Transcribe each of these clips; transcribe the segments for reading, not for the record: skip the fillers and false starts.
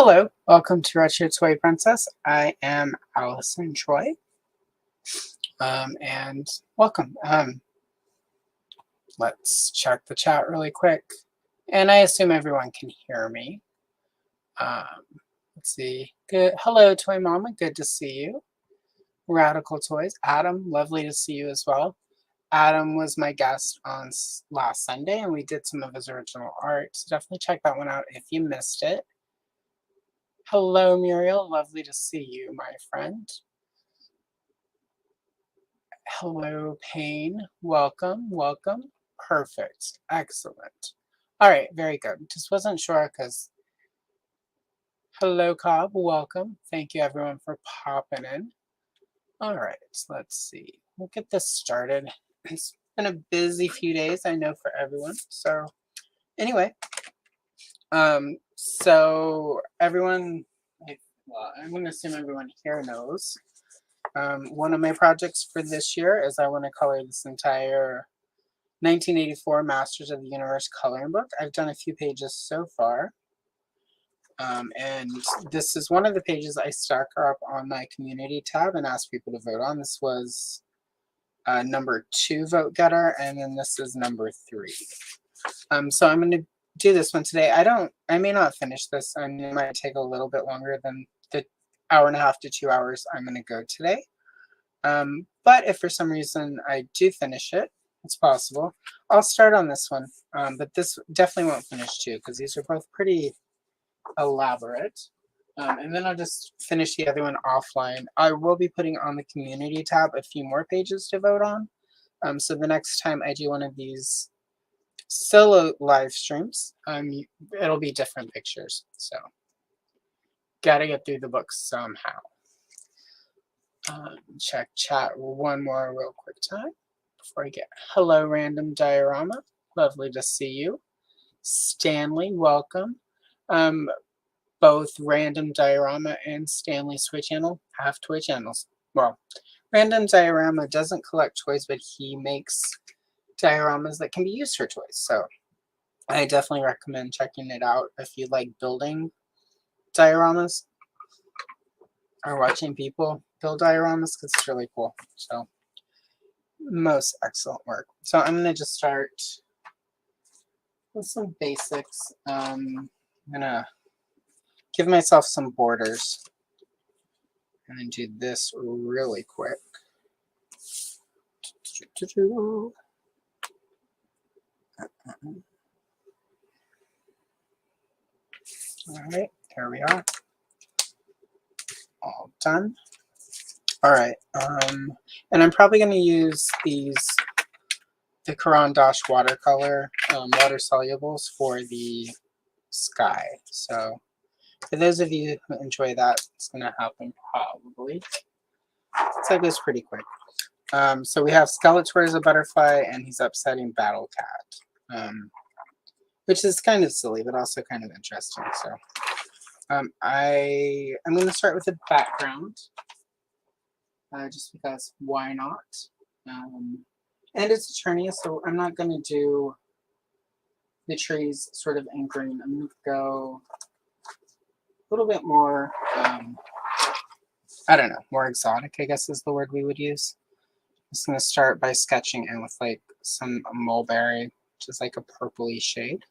Hello, welcome to Retro Toy Princess. I am Allison Troy, and welcome. Let's check the chat really quick, and I assume everyone can hear me. Um, let's see. Good. Hello, Toy Mama. Good to see you. Radical Toys. Adam, lovely to see you as well. Adam was my guest on last Sunday, and we did some of his original art. So definitely check that one out if you missed it. Hello, Muriel. Lovely to see you, my friend. Hello, Payne. Welcome, welcome. Perfect. Excellent. All right, very good. Just wasn't sure because... Hello, Cobb. Welcome. Thank you, everyone, for popping in. All right, let's see. We'll get this started. It's been a busy few days, I know, for everyone. So anyway, so everyone... Well, I'm going to assume everyone here knows. One of my projects for this year is I want to color this entire 1984 Masters of the Universe coloring book. I've done a few pages so far. And this is one of the pages I stuck up on my community tab and asked people to vote on. This was number 2 vote getter, and then this is number 3. So I'm going to do this one today. I may not finish this. I mean, it might take a little bit longer than the hour and a half to 2 hours I'm going to go today. But if for some reason I do finish it, it's possible, I'll start on this one. But this definitely won't finish too, because these are both pretty elaborate. And then I'll just finish the other one offline. I will be putting on the community tab a few more pages to vote on. So the next time I do one of these solo live streams, it'll be different pictures. So gotta get through the book somehow. Check chat one more real quick time before I get... Hello, Random Diorama. Lovely to see you. Stanley, welcome. Both Random Diorama and Stanley's toy channel have toy channels. Well, Random Diorama doesn't collect toys, but he makes dioramas that can be used for toys. So I definitely recommend checking it out if you like building dioramas or watching people build dioramas, because it's really cool. So most excellent work. So I'm going to just start with some basics. I'm going to give myself some borders and then do this really quick. All right, here we are. All done. All right, and I'm probably going to use the Caran d'Ache watercolor water solubles for the sky. So for those of you who enjoy that, it's going to happen probably. So it goes pretty quick. So we have Skeletor as a butterfly, and he's upsetting Battle Cat, which is kind of silly, but also kind of interesting. So I'm going to start with the background, just because why not? And it's Eternia, so I'm not going to do the trees sort of in green. I'm going to go a little bit more, I don't know, more exotic, I guess is the word we would use. I'm just going to start by sketching in with like some mulberry, which is like a purpley shade.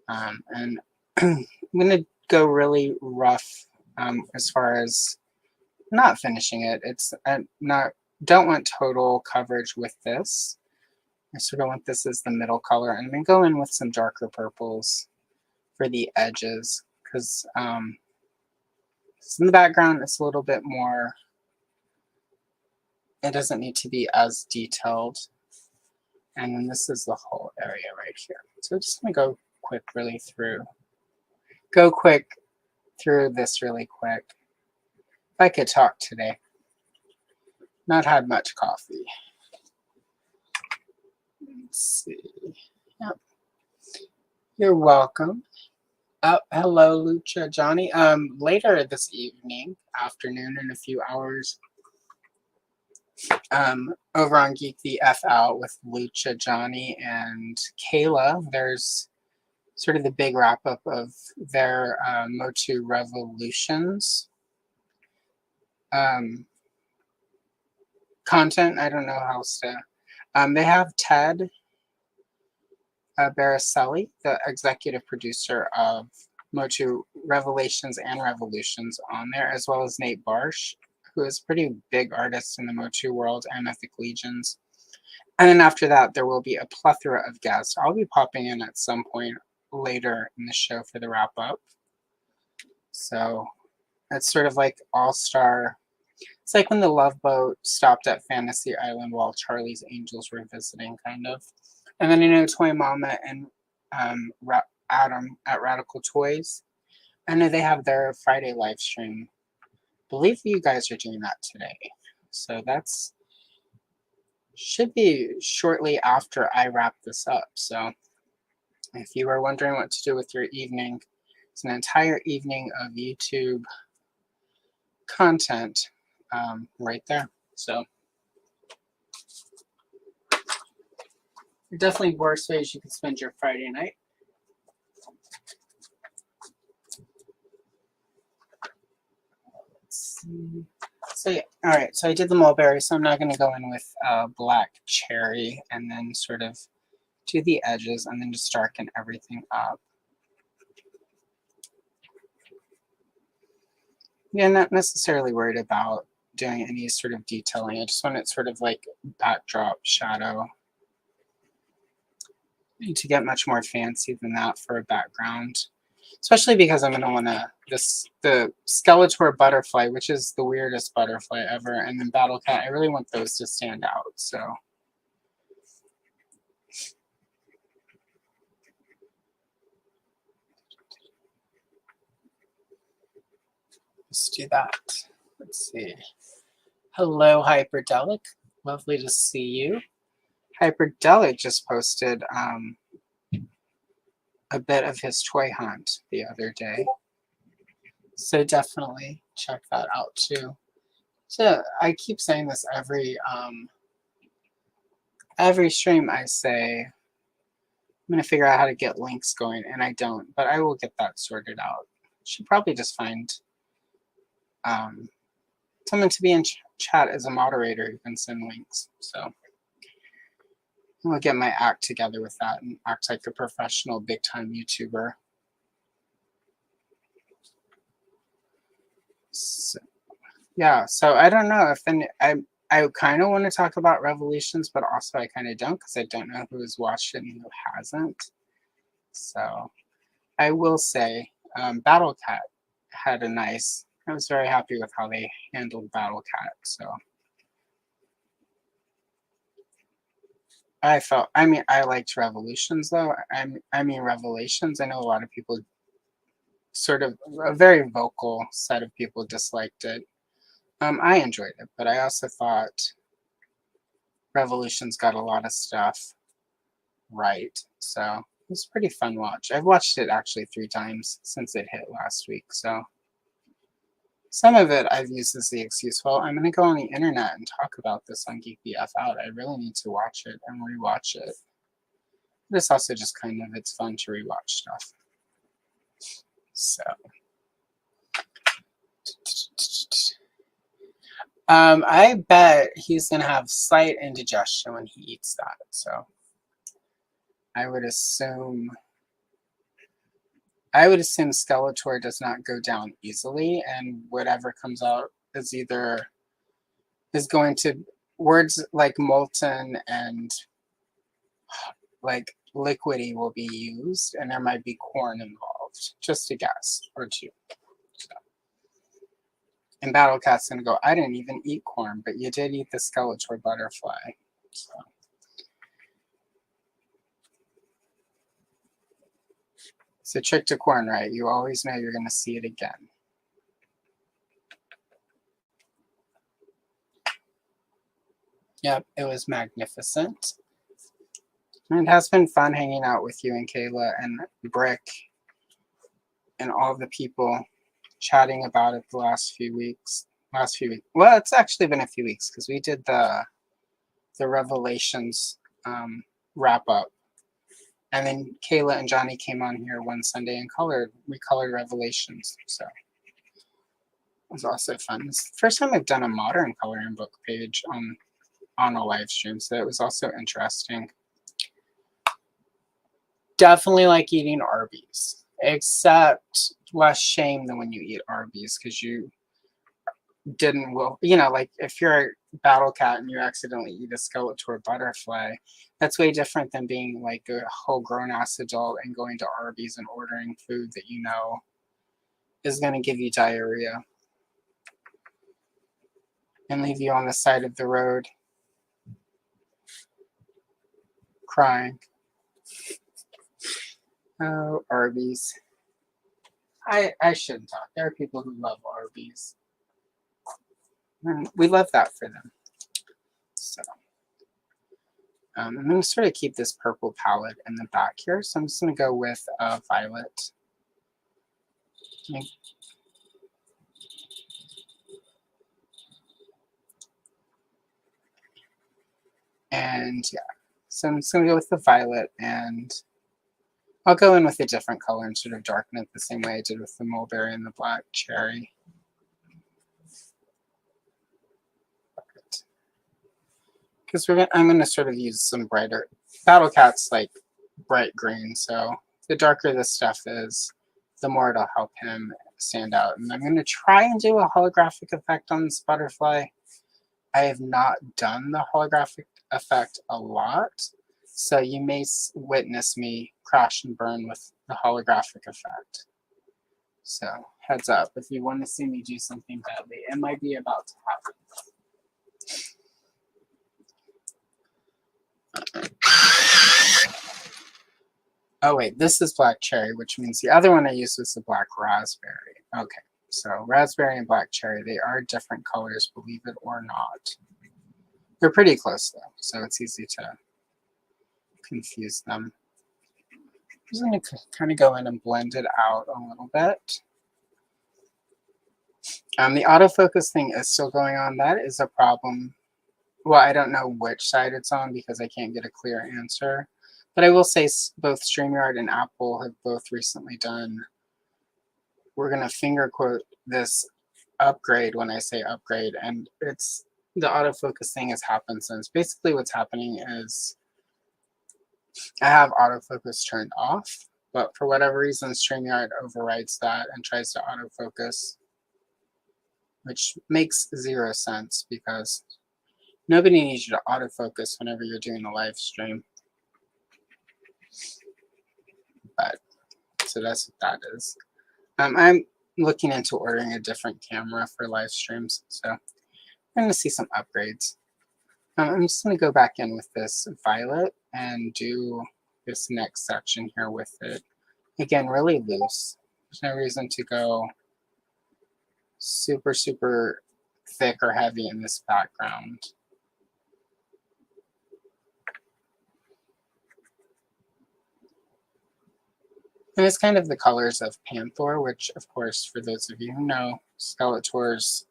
And I'm going to go really rough as far as not finishing it. It's don't want total coverage with this. I sort of want this as the middle color, and I'm going to go in with some darker purples for the edges, because in the background it's a little bit more, it doesn't need to be as detailed. And then this is the whole area right here. So I'm just going to go quick through this really quick. If I could talk today. Not had much coffee. Let's see. Yep. You're welcome. Oh, hello, Lucha Johnny. Later this afternoon, in a few hours, over on Geek the F Out with Lucha Johnny and Kayla, there's sort of the big wrap up of their Motu Revolutions content. I don't know how else to. They have Ted Baricelli, the executive producer of Motu Revelations and Revolutions, on there, as well as Nate Barsh, who is a pretty big artist in the Motu world and Mythic Legions. And then after that, there will be a plethora of guests. I'll be popping in at some point later in the show for the wrap up. So it's sort of like all-star. It's like when the Love Boat stopped at Fantasy Island while Charlie's Angels were visiting, kind of. And then, you know, Toy Mama and Adam at Radical Toys. I know they have their Friday live stream. I believe you guys are doing that today. So that's should be shortly after I wrap this up. So if you are wondering what to do with your evening, it's an entire evening of YouTube content right there. So definitely worse ways you can spend your Friday night. Let's see. So yeah, all right. So I did the mulberry, so I'm not going to go in with black cherry and then sort of do the edges and then just darken everything up. Yeah, not necessarily worried about doing any sort of detailing. I just want it sort of like backdrop shadow. Need to get much more fancy than that for a background, especially because I'm going to want to the Skeletor butterfly, which is the weirdest butterfly ever, and then Battle Cat. I really want those to stand out. So let's do that. Let's see. Hello, Hyperdelic. Lovely to see you. Hyperdelic just posted a bit of his toy hunt the other day. So definitely check that out too. So I keep saying this every stream. I say I'm gonna figure out how to get links going, and I don't, but I will get that sorted out. Should probably just find someone to be in chat as a moderator who can send links. So I'll get my act together with that and act like a professional big time YouTuber. So, yeah, so I don't know if I kind of want to talk about Revolutions, but also I kind of don't because I don't know who has watched it and who hasn't. So I will say Battle Cat had a nice, I was very happy with how they handled Battle Cat. So I liked Revolutions though. I mean Revelations. I know a lot of people, sort of a very vocal set of people, disliked it. I enjoyed it, but I also thought Revolutions got a lot of stuff right. So it was a pretty fun watch. I've watched it actually 3 times since it hit last week. So some of it I've used as the excuse, well, I'm going to go on the internet and talk about this on Geek the F Out. I really need to watch it and rewatch it. But it's also just kind of, it's fun to rewatch stuff. So I bet he's going to have slight indigestion when he eats that. So I would assume Skeletor does not go down easily, and whatever comes out is going to, words like molten and like liquidy will be used, and there might be corn involved. Just a guess or two. So. And Battle Cat's gonna go, I didn't even eat corn, but you did eat the Skeletor butterfly. So. It's a trick to corn, right? You always know you're gonna see it again. Yep, it was magnificent. And it has been fun hanging out with you and Kayla and Brick and all the people chatting about it the last few weeks. Well, it's actually been a few weeks because we did the Revelations wrap up And then Kayla and Johnny came on here one Sunday and we colored Revelations. So it was also fun. It's the first time I've done a modern coloring book page on a live stream, so it was also interesting. Definitely like eating Arby's, except less shame than when you eat Arby's because you didn't like if you're a battle cat and you accidentally eat a Skeletor butterfly, that's way different than being like a whole grown ass adult and going to Arby's and ordering food that you know is going to give you diarrhea and leave you on the side of the road crying. Oh, Arby's. I shouldn't talk. There are people who love Arby's. And we love that for them. So I'm going to sort of keep this purple palette in the back here. So I'm just going to go with violet. And yeah, so I'm just going to go with the violet, and I'll go in with a different color and sort of darken it the same way I did with the mulberry and the black cherry. Because I'm going to sort of use some brighter, Battle Cat's like bright green, so the darker this stuff is, the more it'll help him stand out. And I'm going to try and do a holographic effect on this butterfly. I have not done the holographic effect a lot, so you may witness me crash and burn with the holographic effect. So heads up, if you want to see me do something badly, it might be about to happen. Oh wait, this is black cherry, which means the other one I used was the black raspberry. Okay, so raspberry and black cherry, they are different colors, believe it or not. They're pretty close though, so it's easy to confuse them. I'm just going to kind of go in and blend it out a little bit. The autofocus thing is still going on. That is a problem. Well, I don't know which side it's on because I can't get a clear answer. But I will say both StreamYard and Apple have both recently done, we're going to finger quote this upgrade when I say upgrade, and it's the autofocus thing has happened since. Basically what's happening is I have autofocus turned off, but for whatever reason StreamYard overrides that and tries to autofocus, which makes zero sense because nobody needs you to autofocus whenever you're doing a live stream. But so that's what that is. I'm looking into ordering a different camera for live streams, so I'm going to see some upgrades. I'm just going to go back in with this violet and do this next section here with it. Again, really loose. There's no reason to go super, super thick or heavy in this background. And it's kind of the colors of Panther, which, of course, for those of you who know, Skeletor's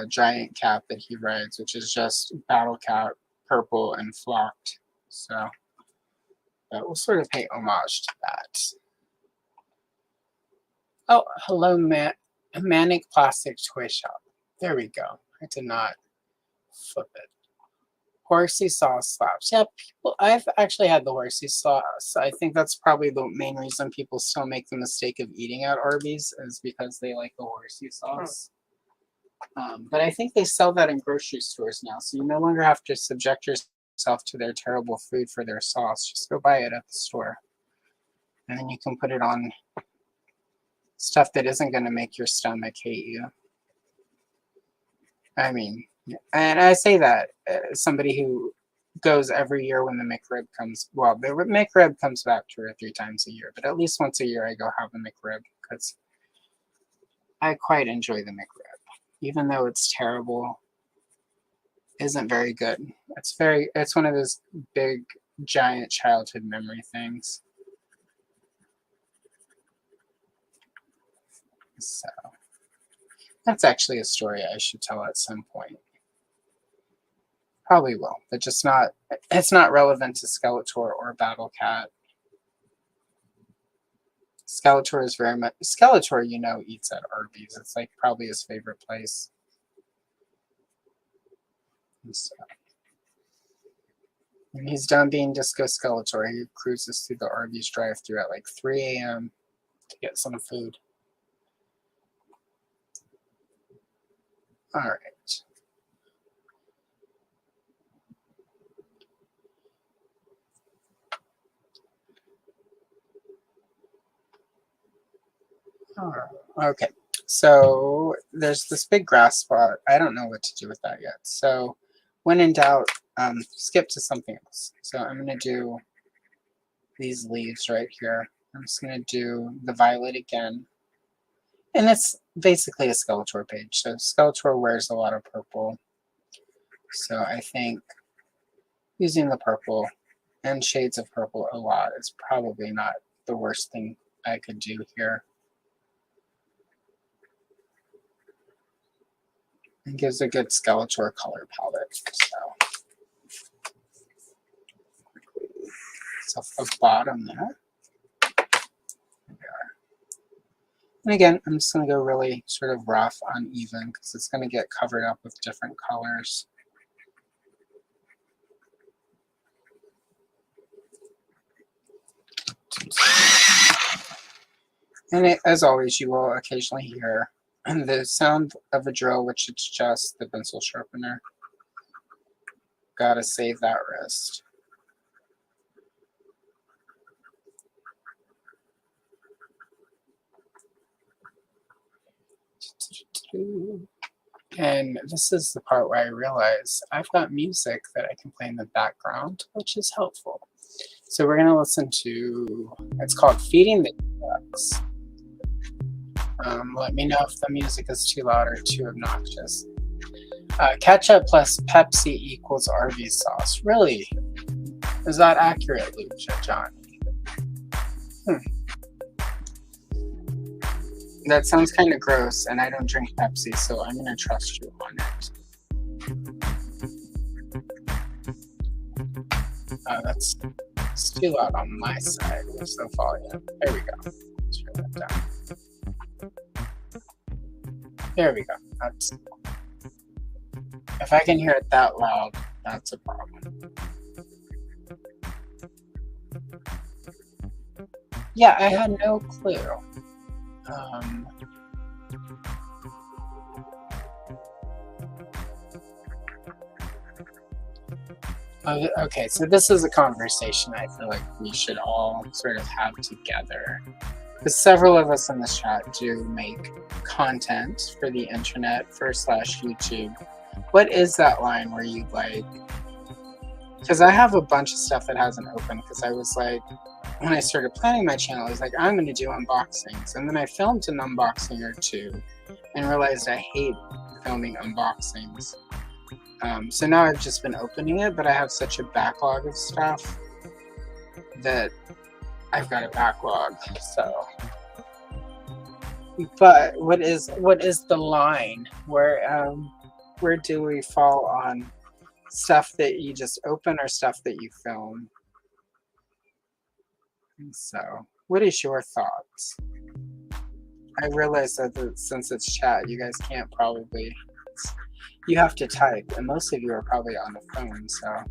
giant cat that he rides, which is just Battle Cat, purple and flocked. So we'll sort of pay homage to that. Oh, hello, Manic Plastic Toy Shop. There we go. I did not flip it. Horsey sauce slaps. Yeah, I've actually had the horsey sauce. I think that's probably the main reason people still make the mistake of eating at Arby's is because they like the horsey sauce. But I think they sell that in grocery stores now, so you no longer have to subject yourself to their terrible food for their sauce. Just go buy it at the store. And then you can put it on stuff that isn't going to make your stomach hate you. I mean, and I say that as somebody who goes every year when the McRib comes. Well, the McRib comes back 2 or 3 times a year, but at least once a year I go have the McRib because I quite enjoy the McRib. Even though it's terrible, isn't very good. It's one of those big, giant childhood memory things. So that's actually a story I should tell at some point. Probably will, but just not, it's not relevant to Skeletor or Battle Cat. Skeletor is very much, Skeletor, you know, eats at Arby's. It's like probably his favorite place. And so, when he's done being Disco Skeletor, he cruises through the Arby's drive-thru at like 3 a.m. to get some food. All right. Okay, so there's this big grass spot. I don't know what to do with that yet. So when in doubt, skip to something else. So I'm going to do these leaves right here. I'm just going to do the violet again. And it's basically a Skeletor page. So Skeletor wears a lot of purple. So I think using the purple and shades of purple a lot is probably not the worst thing I could do here. It gives a good Skeletor color palette. So off the bottom there. There we are. And again, I'm just going to go really sort of rough, uneven, because it's going to get covered up with different colors. And as always, you will occasionally hear the sound of a drill, which is just the pencil sharpener. Gotta save that wrist. And this is the part where I realize I've got music that I can play in the background, which is helpful. So we're gonna listen to, it's called Feeding the Ducks. Let me know if the music is too loud or too obnoxious. Ketchup plus Pepsi equals Arby's sauce. Really? Is that accurate, Lucia Johnny? That sounds kind of gross, and I don't drink Pepsi, so I'm going to trust you on it. That's too loud on my side. Where's the volume? There we go. Let's turn that down. There we go. That's, if I can hear it that loud, that's a problem. Yeah, I had no clue. Okay, so this is a conversation I feel like we should all sort of have together. Because several of us in this chat do make content for the internet, for /YouTube. What is that line where you like... Because I have a bunch of stuff that hasn't opened, because I was like, when I started planning my channel, I was like, I'm going to do unboxings. And then I filmed an unboxing or two and realized I hate filming unboxings. So now I've just been opening it, but I have such a backlog of stuff that I've got a backlog. So, but what is the line where do we fall on stuff that you just open or stuff that you film? And so, what is your thoughts? I realize that since it's chat, you guys can't probably. You have to type, and most of you are probably on the phone, so.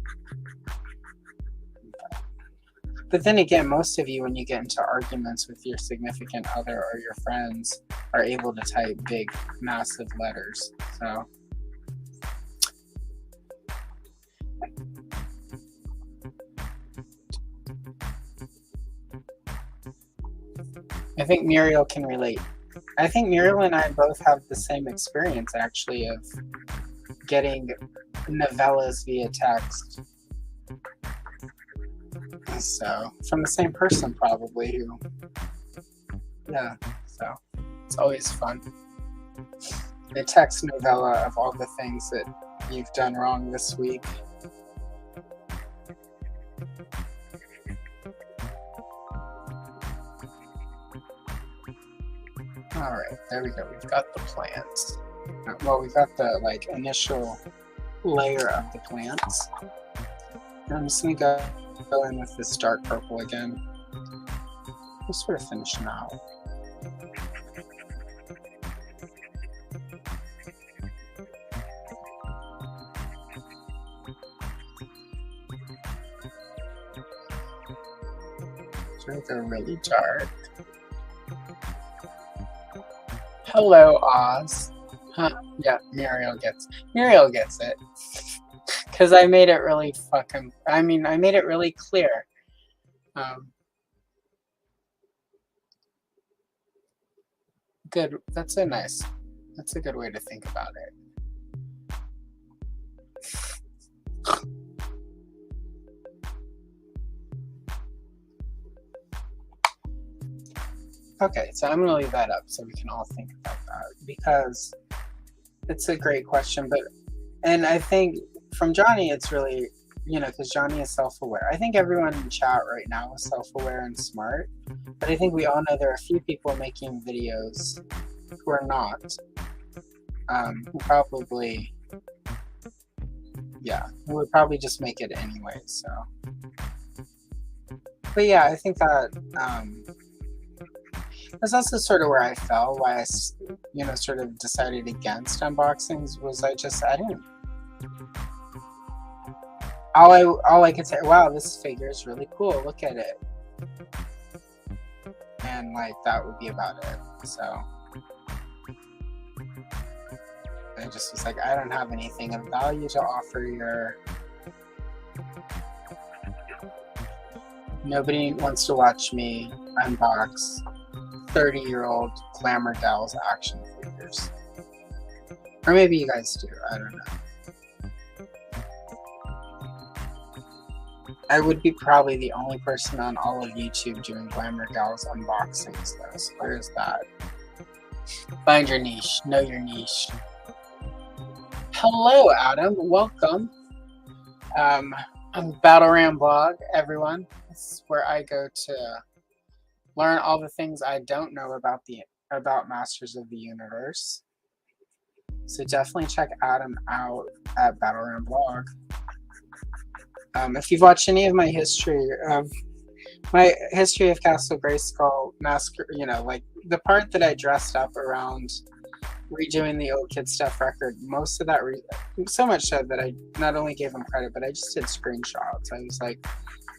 But then again, most of you, when you get into arguments with your significant other or your friends, are able to type big, massive letters, so. I think Muriel can relate. I think Muriel and I both have the same experience, actually, of getting novellas via text. So, from the same person, probably, who, yeah, so, it's always fun. A text novella of all the things that you've done wrong this week. All right, there we go. We've got the plants. Well, we've got the like initial layer of the plants. And I'm just going to go in with this dark purple again. We'll sort of finish now. Sort of go really dark. Hello, Oz. Huh? Yeah, Muriel gets it. Because I made it really I made it really clear. Good. That's a good way to think about it. Okay, so I'm going to leave that up so we can all think about that, because it's a great question. And I think from Johnny, it's really, because Johnny is self-aware. I think everyone in chat right now is self-aware and smart, but I think we all know there are a few people making videos who are not, who probably, who would probably just make it anyway, so. But yeah, I think that, that's also sort of where I fell, why I, sort of decided against unboxings, was I didn't. All I could say, wow, this figure is really cool, look at it. And, like, that would be about it, so. I just was like, I don't have anything of value to offer your... Nobody wants to watch me unbox 30-year-old Glamour Gals action figures. Or maybe you guys do, I don't know. I would be probably the only person on all of YouTube doing Glamour Gals unboxings though, so there's that. Find your niche, know your niche. Hello Adam, welcome. I'm Battle Ram Blog, everyone. This is where I go to learn all the things I don't know about Masters of the Universe. So definitely check Adam out at Battle Ram Blog. If you've watched any of my history of Castle Grayskull Massacre, like the part that I dressed up around redoing the old kid stuff record, most of that, so much so that I not only gave him credit, but I just did screenshots. I was like,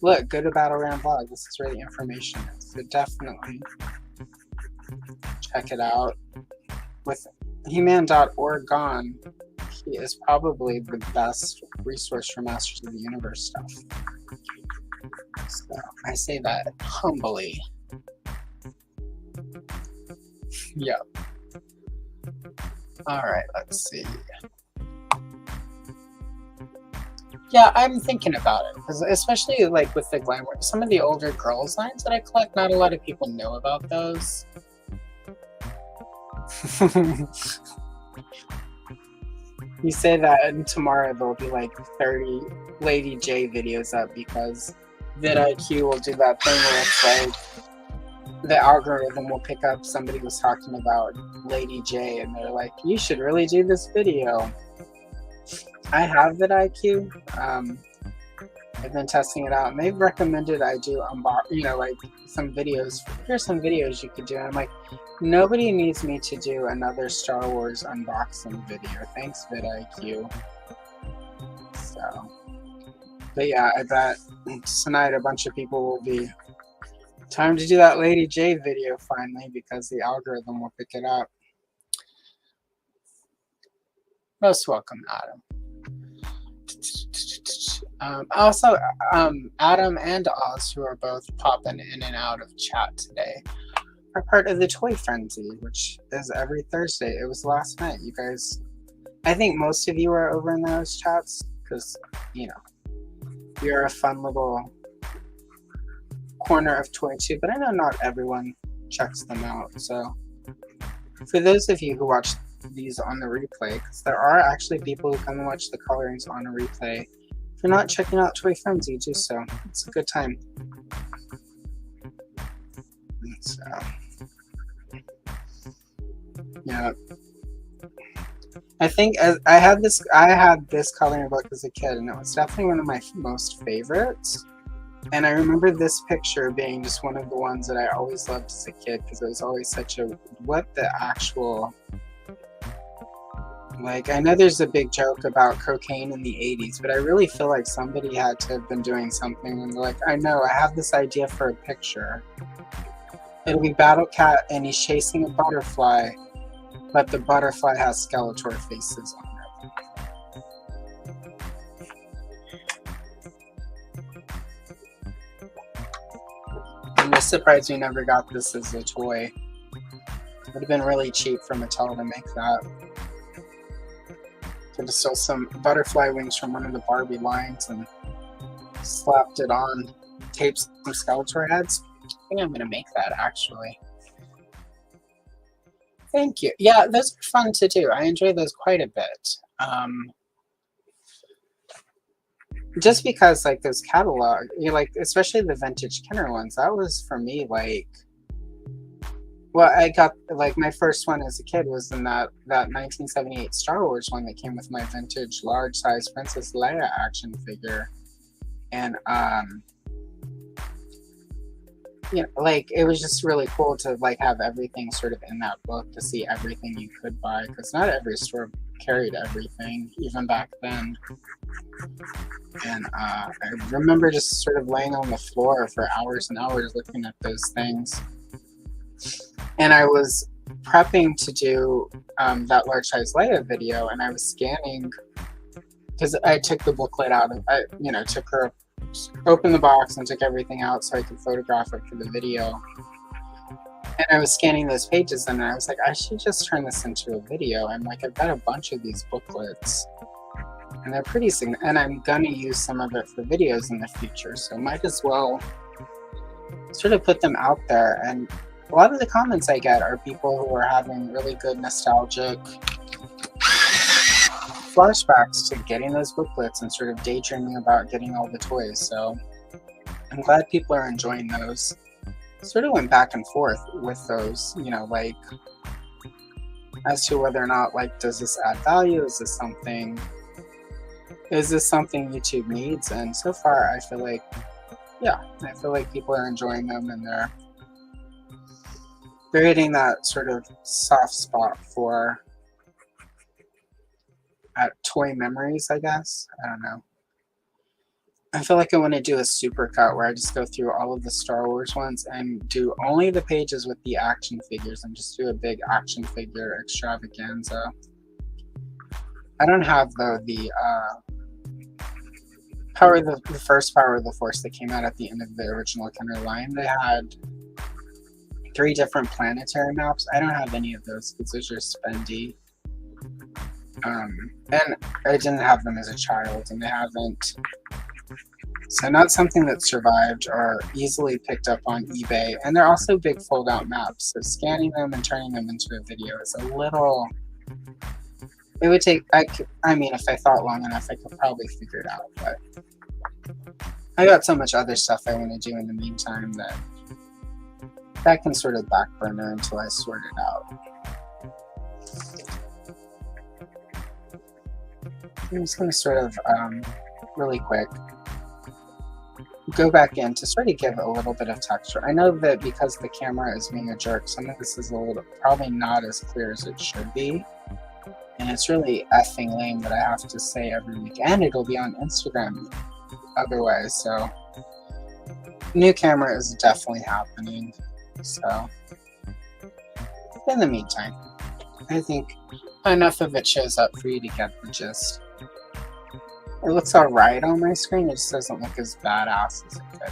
look, go to Battle Ram Blog. This is where the information is. So definitely check it out. With He-Man.org, he is probably the best resource for Masters of the Universe stuff. So I say that humbly. Yep. Alright, let's see. Yeah, I'm thinking about it, because especially like with the Glamour, some of the older girls lines that I collect, not a lot of people know about those. You say that, and tomorrow there'll be like 30 Lady J videos up, because vidIQ will do that thing where it's like the algorithm will pick up somebody was talking about Lady J, and they're like, you should really do this video. I have vidIQ. I've been testing it out, and they've recommended I do like some videos. Here's some videos you could do. And I'm like, nobody needs me to do another Star Wars unboxing video. Thanks, vidIQ. So, but yeah, I bet tonight a bunch of people will be time to do that Lady J video finally, because the algorithm will pick it up. Most welcome, Adam. Also, Adam and Oz, who are both popping in and out of chat today, are part of the Toy Frenzy, which is every Thursday. It was last night. You guys, I think most of you are over in those chats, because, you're a fun little corner of Toy too, but I know not everyone checks them out. So for those of you who watch these on the replay, because there are actually people who come and watch the colorings on a replay, if you're not checking out Toy Frenzy, do so. It's a good time. So, yeah. I think I had this coloring book as a kid, and it was definitely one of my most favorites. And I remember this picture being just one of the ones that I always loved as a kid because it was always such a what the actual. Like, I know there's a big joke about cocaine in the 80s, but I really feel like somebody had to have been doing something and they're like, I know, I have this idea for a picture. It'll be Battle Cat and he's chasing a butterfly, but the butterfly has Skeletor faces on it. I'm just surprised we never got this as a toy. It would have been really cheap for Mattel to make that. Could have stole some butterfly wings from one of the Barbie lines and slapped it on, taped some Skeletor heads. I think I'm going to make that, actually. Thank you. Yeah, those are fun to do. I enjoy those quite a bit. Just because, like, those catalog, like, especially the vintage Kenner ones, that was, for me, like, well, I got, like, my first one as a kid was in that 1978 Star Wars one that came with my vintage large-size Princess Leia action figure. And, you know, like, it was just really cool to, like, have everything sort of in that book, to see everything you could buy, because not every store carried everything, even back then. And I remember just sort of laying on the floor for hours and hours looking at those things. And I was prepping to do that large size Leia video, and I was scanning because I took the booklet out of, took her, opened the box and took everything out so I could photograph it for the video. And I was scanning those pages, and I was like, I should just turn this into a video. I'm like, I've got a bunch of these booklets, and they're pretty significant, and I'm gonna use some of it for videos in the future, so might as well sort of put them out there. And a lot of the comments I get are people who are having really good nostalgic flashbacks to getting those booklets and sort of daydreaming about getting all the toys. So I'm glad people are enjoying those. Sort of went back and forth with those, like, as to whether or not, like, does this add value? Is this something YouTube needs? And so far, I feel like people are enjoying them, and they're hitting that sort of soft spot for toy memories, I guess. I don't know. I feel like I want to do a supercut where I just go through all of the Star Wars ones and do only the pages with the action figures and just do a big action figure extravaganza. I don't have, though, the first Power of the Force that came out at the end of the original Kenner line. They had 3 different planetary maps. I don't have any of those because those are spendy. And I didn't have them as a child, and they haven't. So not something that survived or easily picked up on eBay. And they're also big fold-out maps, so scanning them and turning them into a video is a little. It would take. I mean, if I thought long enough, I could probably figure it out. But I got so much other stuff I want to do in the meantime that can sort of back burner until I sort it out. I'm just going to sort of, really quick, go back in to sort of give a little bit of texture. I know that because the camera is being a jerk, some of this is probably not as clear as it should be. And it's really effing lame that I have to say every week. And it'll be on Instagram otherwise, so new camera is definitely happening. So in the meantime, I think enough of it shows up for you to get the gist. It looks alright on my screen, it just doesn't look as badass as it could.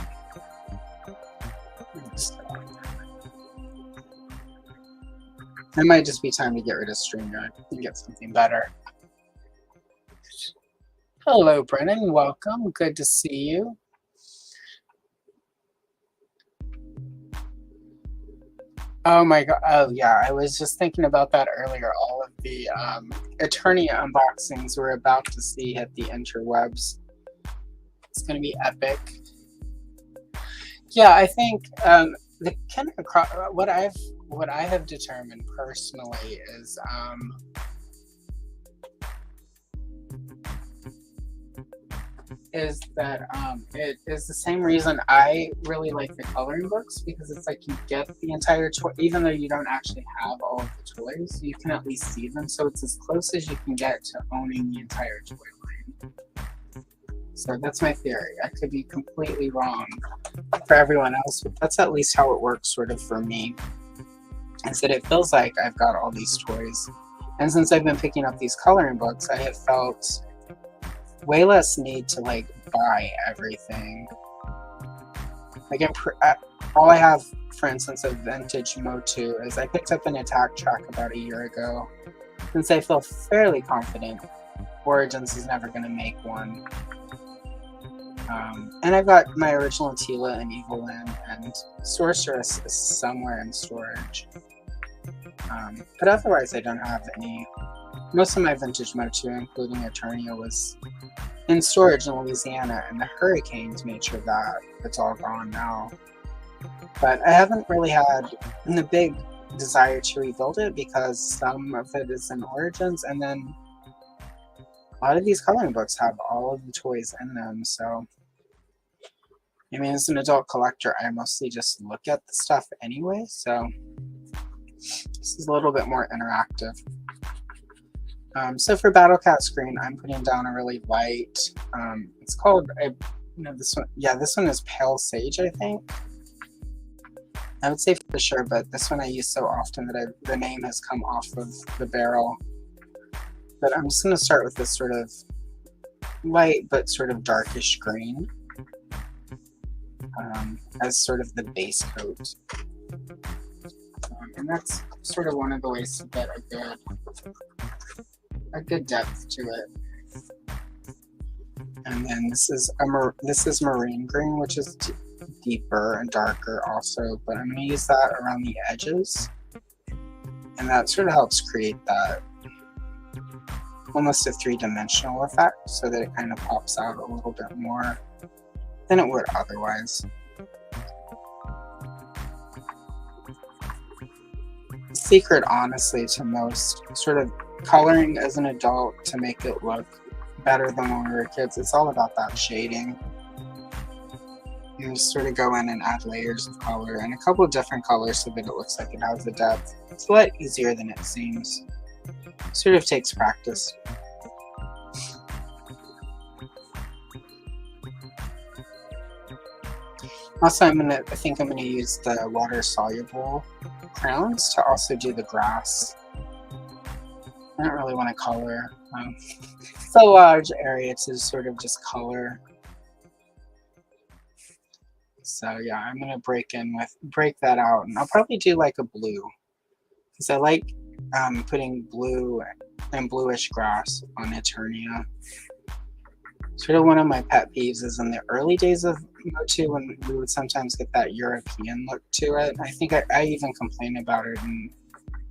It might just be time to get rid of StreamYard and get something better. Hello, Brennan. Welcome. Good to see you. Oh my god. Oh yeah, I was just thinking about that earlier. All of the Eternia unboxings we're about to see hit the interwebs. It's going to be epic. Yeah, I think the Kenner what I have determined personally is is that it is the same reason I really like the coloring books, because it's like you get the entire toy, even though you don't actually have all of the toys, you can at least see them. So it's as close as you can get to owning the entire toy line. So that's my theory. I could be completely wrong for everyone else, but that's at least how it works sort of for me. Is that it feels like I've got all these toys. And since I've been picking up these coloring books, I have felt way less need to like buy everything. Like all I have, for instance, of vintage Motu is I picked up an Attack track about a year ago. Since I feel fairly confident Origins is never going to make one. And I've got my original Tila and Evelyn, and Sorceress is somewhere in storage. But otherwise I don't have any. Most of my vintage Motu, including Eternia, was in storage in Louisiana, and the hurricanes made sure that it's all gone now. But I haven't really had the big desire to rebuild it, because some of it is in Origins, and then a lot of these coloring books have all of the toys in them. So I mean, as an adult collector, I mostly just look at the stuff anyway, so this is a little bit more interactive. So for Battle Cat screen, I'm putting down a really light, it's called, this one, yeah, this one is Pale Sage, I think. I would say for sure, but this one I use so often that the name has come off of the barrel. But I'm just going to start with this sort of light but sort of darkish green as sort of the base coat. And that's sort of one of the ways to get a good depth to it. And then this is marine green, which is deeper and darker also, but I'm going to use that around the edges, and that sort of helps create that almost a three-dimensional effect, so that it kind of pops out a little bit more than it would otherwise. The secret, honestly, to most sort of coloring as an adult to make it look better than when we were kids, it's all about that shading. You just sort of go in and add layers of color, and a couple of different colors, so that it looks like it has a depth. It's a lot easier than it seems. It sort of takes practice. Also, I think I'm gonna use the water-soluble crayons to also do the grass. I don't really want to color. It's a large area to sort of just color. So yeah, I'm gonna break that out, and I'll probably do like a blue, because I like putting blue and bluish grass on Eternia. Sort of one of my pet peeves is in the early days of Motu, when we would sometimes get that European look to it. I think I even complained about it in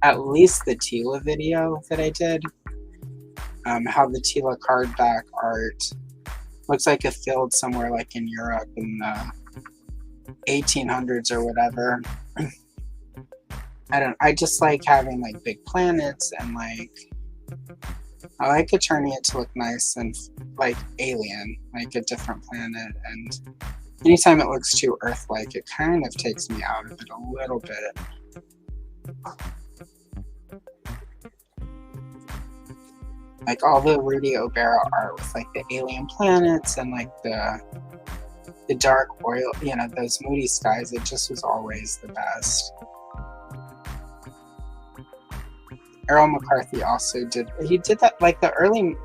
at least the Tila video that I did. How the Tila card back art looks like a field somewhere like in Europe in the 1800s or whatever. I just like having like big planets, and like I like Eternia to look nice and like alien, like a different planet, and anytime it looks too Earth-like, it kind of takes me out of it a little bit. Like all the Rudy O'Bara art with like the alien planets and like the dark oil, those moody skies, it just was always the best. Errol McCarthy also did that, like the early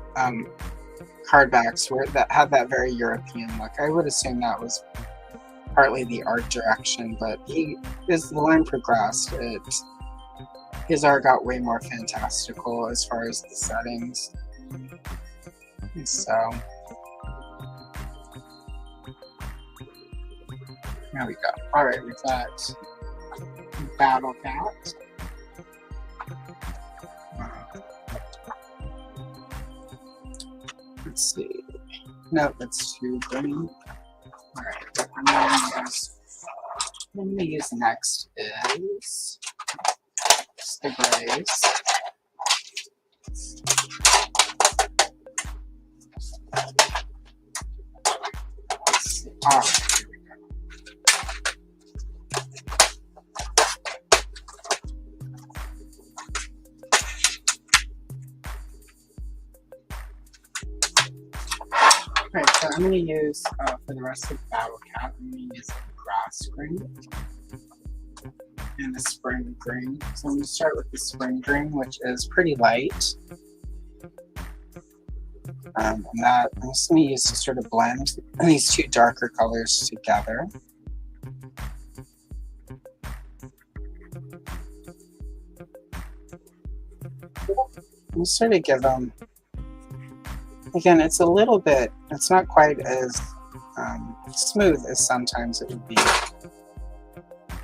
cardbacks that had that very European look. I would assume that was partly the art direction, but as the line progressed, his art got way more fantastical as far as the settings. And so there we go. All right, we've got Battle Cat. Let's see. No, that's too green. All right, I'm going to use next is the grays. Here we go. Alright, so I'm going to use, for the rest of Battle Cat, I'm going to use a grass green and a spring green. So I'm going to start with the spring green, which is pretty light. And that I'm just going to use to sort of blend these two darker colors together. And sort of give them, again, it's a little bit, it's not quite as smooth as sometimes it would be.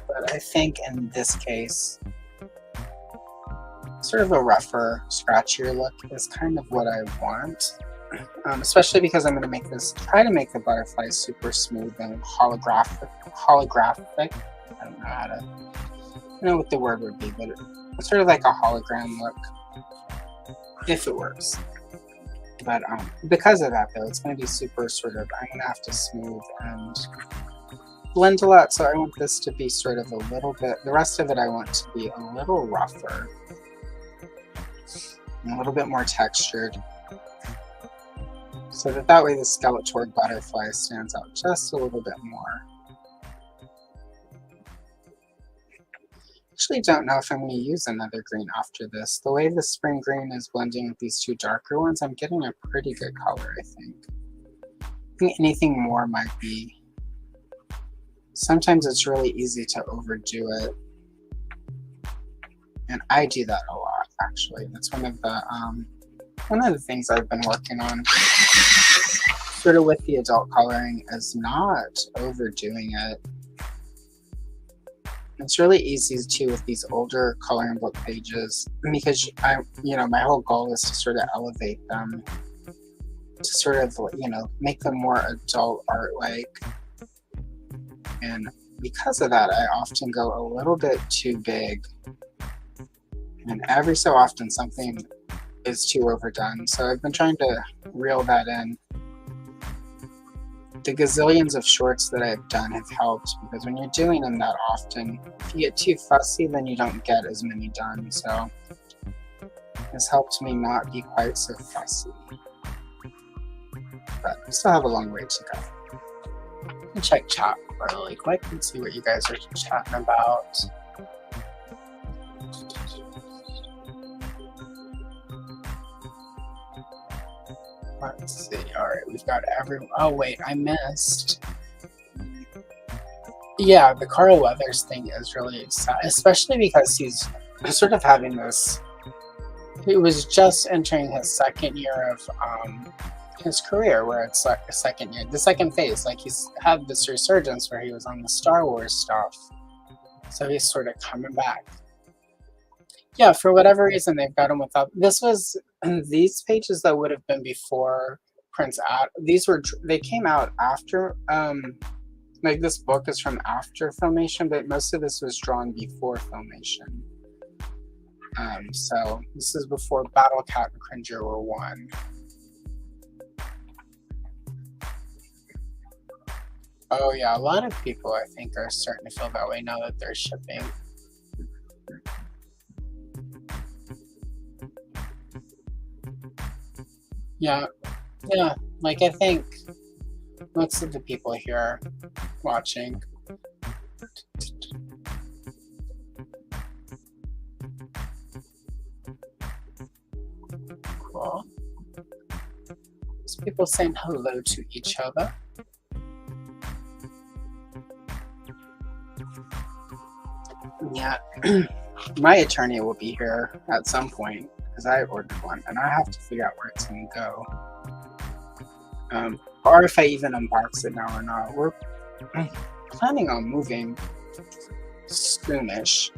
But I think in this case, sort of a rougher, scratchier look is kind of what I want. Especially because I'm going to make this, try to make the butterfly super smooth and holographic. I don't know how to, I don't know what the word would be, but it's sort of like a hologram look, if it works. But because of that though, it's going to be super sort of, I'm going to have to smooth and blend a lot. So I want this to be sort of a little bit, the rest of it I want to be a little rougher and a little bit more textured. So that way the Skeletor butterfly stands out just a little bit more. Actually don't know if I'm going to use another green after this. The way the spring green is blending with these two darker ones, I'm getting a pretty good color, I think. I think anything more might be... Sometimes it's really easy to overdo it. And I do that a lot, actually. That's one of the things I've been working on, sort of with the adult coloring, is not overdoing it. It's really easy too with these older coloring book pages, because my whole goal is to sort of elevate them, to sort of, make them more adult art-like. And because of that, I often go a little bit too big. And every so often something is too overdone. So I've been trying to reel that in. The gazillions of shorts that I've done have helped, because when you're doing them that often, if you get too fussy, then you don't get as many done. So it's helped me not be quite so fussy. But I still have a long way to go. I'll check chat really quick and see what you guys are chatting about. Let's see. All right, we've got everyone. Oh wait, I missed. Yeah, the Carl Weathers thing is really exciting, especially because he's sort of having this. He was just entering his second year of his career, where it's like the second phase. Like he's had this resurgence where he was on the Star Wars stuff, so he's sort of coming back. Yeah, for whatever reason they've got him without. This was these pages that would have been before Prince Ad. They came out after. Like this book is from after Filmation, but most of this was drawn before Filmation. So this is before Battle Cat and Cringer were one. Oh yeah, a lot of people I think are starting to feel that way now that they're shipping. Yeah, like I think most of the people here watching. Cool. There's people saying hello to each other. Yeah, my attorney will be here at some point because I ordered one and I have to figure out where it's going to go. Or if I even unbox it now or not. We're planning on moving soonish.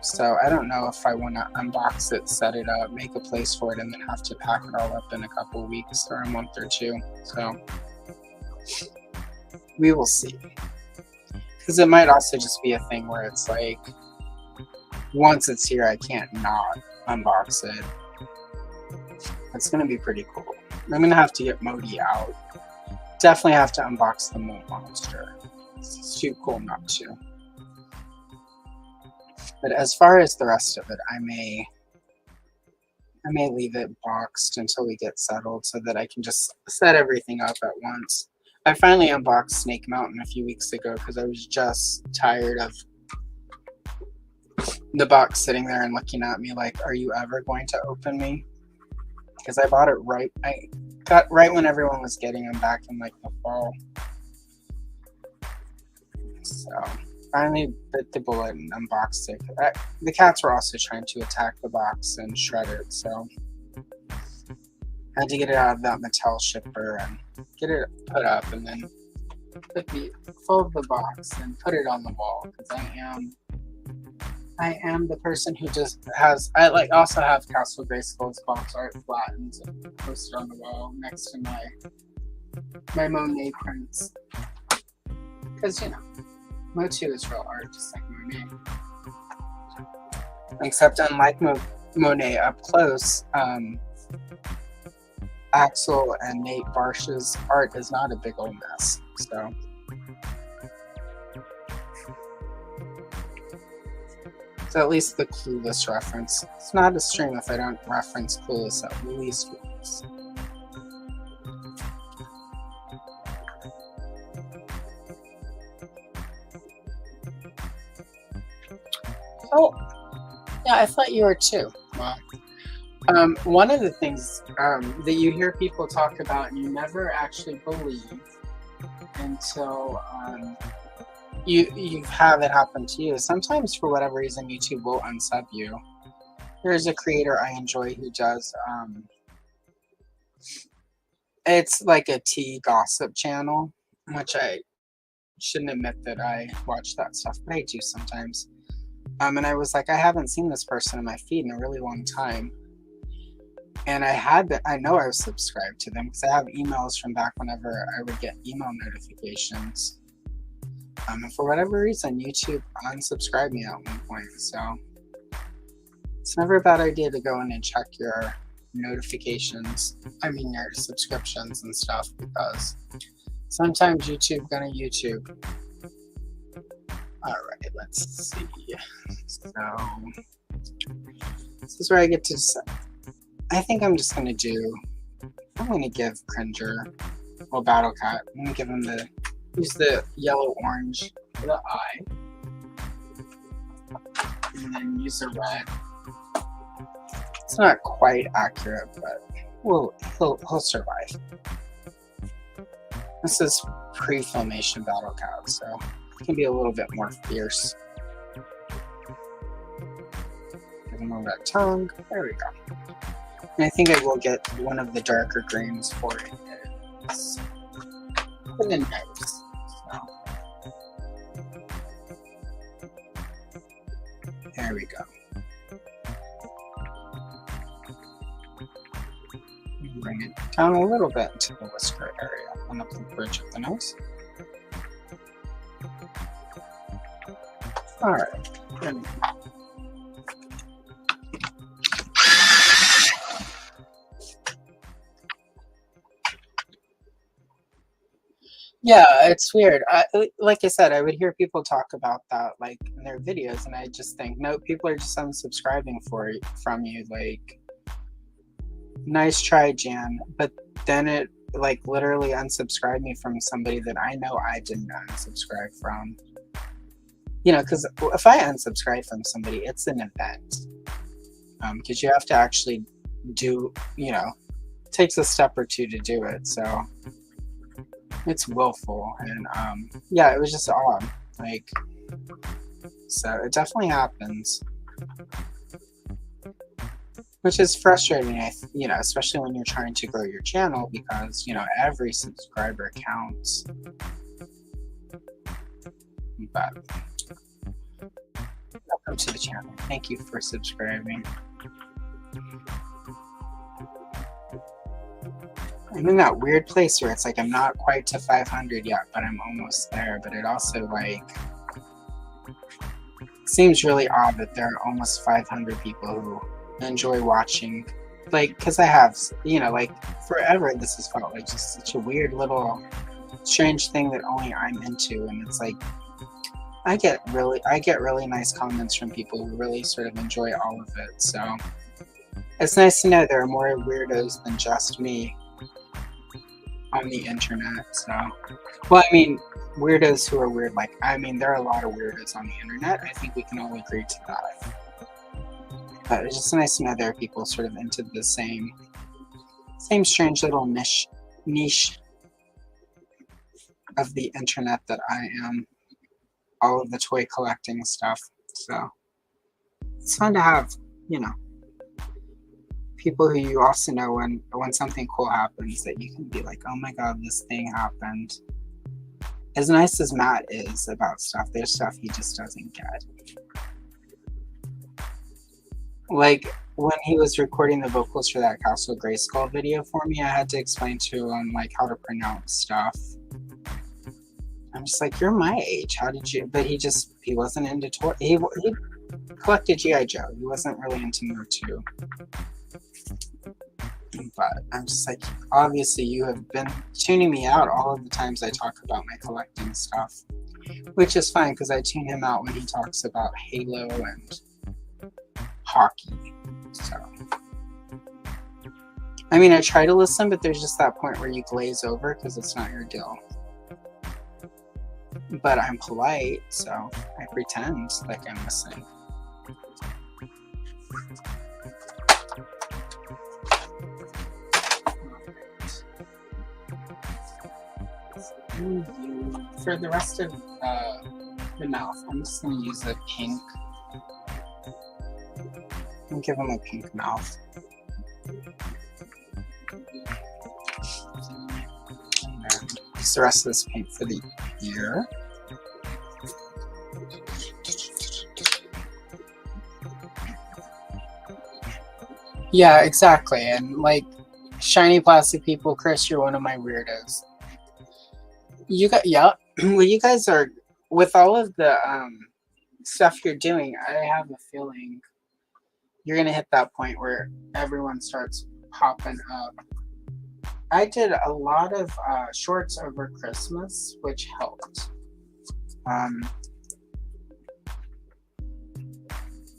So I don't know if I want to unbox it, set it up, make a place for it, and then have to pack it all up in a couple weeks or a month or two. So we will see. Because it might also just be a thing where it's like, once it's here, I can't not unbox it. It's going to be pretty cool. I'm going to have to get Modi out definitely have to unbox the Moon Monster. It's too cool not to. But as far as the rest of it, I may leave it boxed until we get settled so that I can just set everything up at once. I finally unboxed Snake Mountain a few weeks ago because I was just tired of the box sitting there and looking at me like, are you ever going to open me? Because I bought it I got right when everyone was getting them back in like the fall. So finally bit the bullet and unboxed it. The cats were also trying to attack the box and shred it, so I had to get it out of that Mattel shipper and get it put up, and then fold the box and put it on the wall, because I am the person who just has, I like also have Castle Grayskull's box art flattened and posted on the wall next to my Monet prints, because you know, Motu is real art, just like Monet. Except unlike Monet up close, Axel and Nate Barsh's art is not a big old mess. So at least the Clueless reference. It's not a stream if I don't reference Clueless at least once. Oh, yeah, I thought you were too. Well, one of the things that you hear people talk about and you never actually believe until you have it happen to you. Sometimes, for whatever reason, YouTube will unsub you. There's a creator I enjoy who does, it's like a tea gossip channel, which I shouldn't admit that I watch that stuff, but I do sometimes. And I was like, I haven't seen this person in my feed in a really long time. And I know I was subscribed to them because I have emails from back whenever I would get email notifications. And for whatever reason, YouTube unsubscribed me at one point. So it's never a bad idea to go in and check your notifications. I mean, your subscriptions and stuff, because sometimes YouTube gonna YouTube. All right, let's see. So this is where I get to decide. I think I'm just gonna I'm gonna give Cringer, well, Battle Cat, I'm gonna give him use the yellow orange for the eye, and then use the red. It's not quite accurate, but he'll survive. This is pre-filmation Battle Cat, so it can be a little bit more fierce. Give him a red tongue. There we go. And I think I will get one of the darker greens for the nose. So there we go. Bring it down a little bit to the whisker area on the bridge of the nose. All right. Yeah, it's weird. Like I said, I would hear people talk about that like in their videos, and I just think, no, people are just unsubscribing from you. Like, nice try, Jan, but then it like literally unsubscribed me from somebody that I know I didn't unsubscribe from. You know, because if I unsubscribe from somebody, it's an event. Because you have to actually do, you know, it takes a step or two to do it. So it's willful, and yeah, it was just odd. Like, so it definitely happens, which is frustrating. You know, especially when you're trying to grow your channel, because you know every subscriber counts. But welcome to the channel. Thank you for subscribing. I'm in that weird place where it's like I'm not quite to 500 yet, but I'm almost there. But it also like seems really odd that there are almost 500 people who enjoy watching. Like, because I have, you know, like forever this has felt like just such a weird little strange thing that only I'm into, and it's like I get really nice comments from people who really sort of enjoy all of it. So it's nice to know there are more weirdos than just me on the internet. So, well, I mean, weirdos who are weird. Like, I mean, there are a lot of weirdos on the internet. I think we can all agree to that. But it's just nice to know there are people sort of into the same strange little niche of the internet that I am. All of the toy collecting stuff. So it's fun to have, you know, people who you also know when something cool happens that you can be like, oh my god, this thing happened. As nice as Matt is about stuff, there's stuff he just doesn't get. Like when he was recording the vocals for that Castle Grayskull video for me, I had to explain to him like how to pronounce stuff. I'm just like, you're my age. How did you? But he wasn't into toy. He collected G.I. Joe. He wasn't really into Mo 2. But I'm just like, obviously you have been tuning me out all of the times I talk about my collecting stuff. Which is fine, because I tune him out when he talks about Halo and hockey. So, I mean, I try to listen, but there's just that point where you glaze over because it's not your deal. But I'm polite, so I pretend like I'm listening. For the rest of the mouth, I'm just going to use a pink. And give him a pink mouth. And then use the rest of this paint for the ear. Yeah, exactly. And like shiny plastic people, Chris, you're one of my weirdos. You got, yeah. Well, you guys are, with all of the stuff you're doing, I have a feeling you're gonna hit that point where everyone starts popping up. I did a lot of shorts over Christmas, which helped.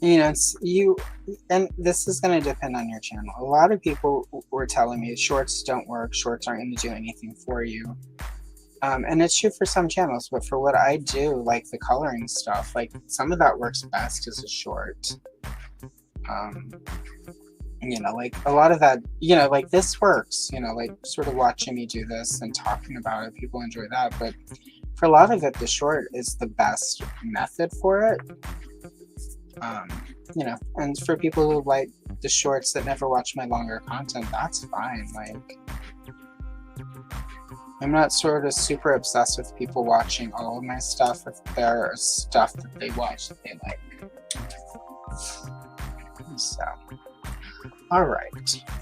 You know, and this is going to depend on your channel. A lot of people were telling me shorts don't work, shorts aren't going to do anything for you. And it's true for some channels, but for what I do, like the coloring stuff, like some of that works best as a short. You know, like a lot of that, you know, like this works, you know, like sort of watching me do this and talking about it, people enjoy that. But for a lot of it, the short is the best method for it. You know, and for people who like the shorts that never watch my longer content, that's fine. Like, I'm not sort of super obsessed with people watching all of my stuff if there's stuff that they watch that they like. So, all right,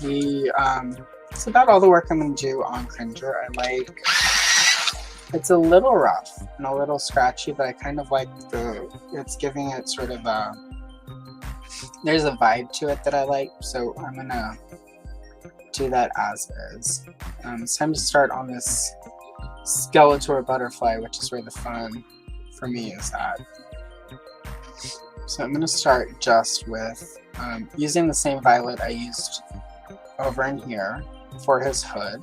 it's about all the work I'm going to do on Cringer. It's a little rough and a little scratchy, but I kind of like it's giving it sort of there's a vibe to it that I like, so I'm going to do that as is. It's time to start on this Skeletor butterfly, which is where the fun for me is at. So I'm going to start just with using the same violet I used over in here for his hood.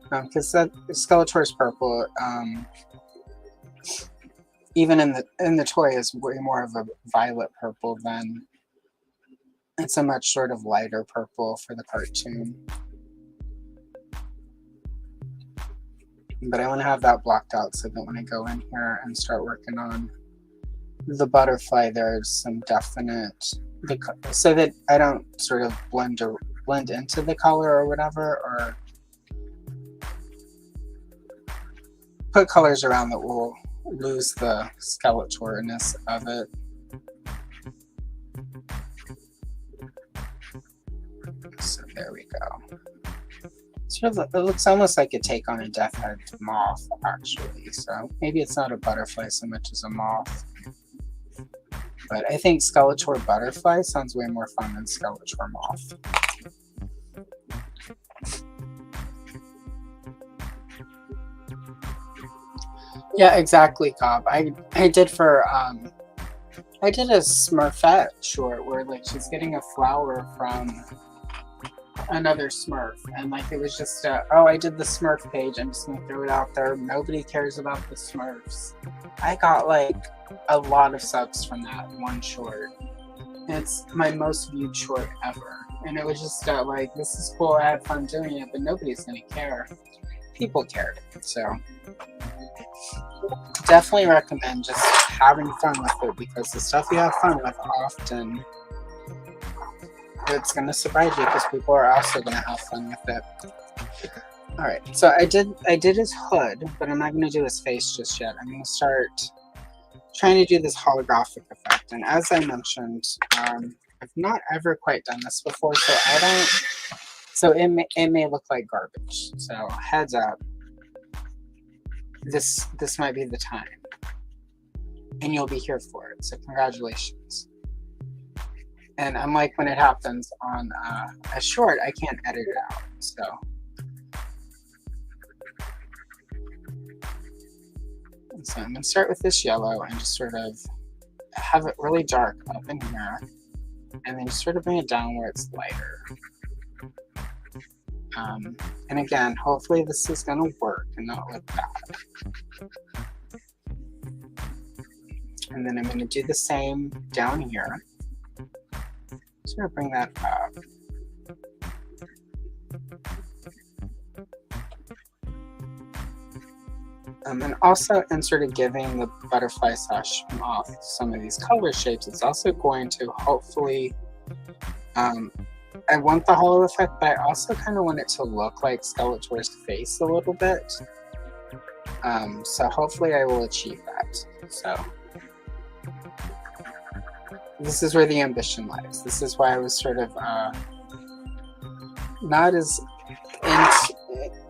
Because that Skeletor's purple, even in the toy, is way more of a violet purple than it's a much sort of lighter purple for the cartoon. But I want to have that blocked out so that when I go in here and start working on the butterfly, there's some definite, so that I don't sort of blend into the color or whatever, or put colors around that will lose the Skeletor-ness of it. So there we go. Sort of, it looks almost like a take on a death head moth, actually. So maybe it's not a butterfly so much as a moth. But I think Skeletor butterfly sounds way more fun than Skeletor moth. Yeah, exactly, Cobb. I did for I did a Smurfette short where like she's getting a flower from another Smurf, and like it was just oh, I did the Smurf page. I'm just gonna throw it out there. Nobody cares about the Smurfs. I got like a lot of subs from that one short. It's my most viewed short ever, and it was just like, this is cool. I had fun doing it, but nobody's gonna care. People cared, so definitely recommend just having fun with it, because the stuff you have fun with often, it's gonna surprise you because people are also gonna have fun with it. All right, so I did his hood, but I'm not gonna do his face just yet. I'm gonna start trying to do this holographic effect, and as I mentioned, I've not ever quite done this before, so I don't. So it may look like garbage. So heads up. This might be the time, and you'll be here for it. So congratulations. And unlike when it happens on a short, I can't edit it out. So I'm gonna start with this yellow and just sort of have it really dark up in here, and then just sort of bring it down where it's lighter. And again, hopefully this is gonna work and not look bad. And then I'm gonna do the same down here. Sort of bring that up. And also in sort of giving the butterfly slash moth some of these color shapes, it's also going to hopefully, I want the hollow effect, but I also kind of want it to look like Skeletor's face a little bit. So hopefully I will achieve that. So this is where the ambition lies. This is why I was sort of not as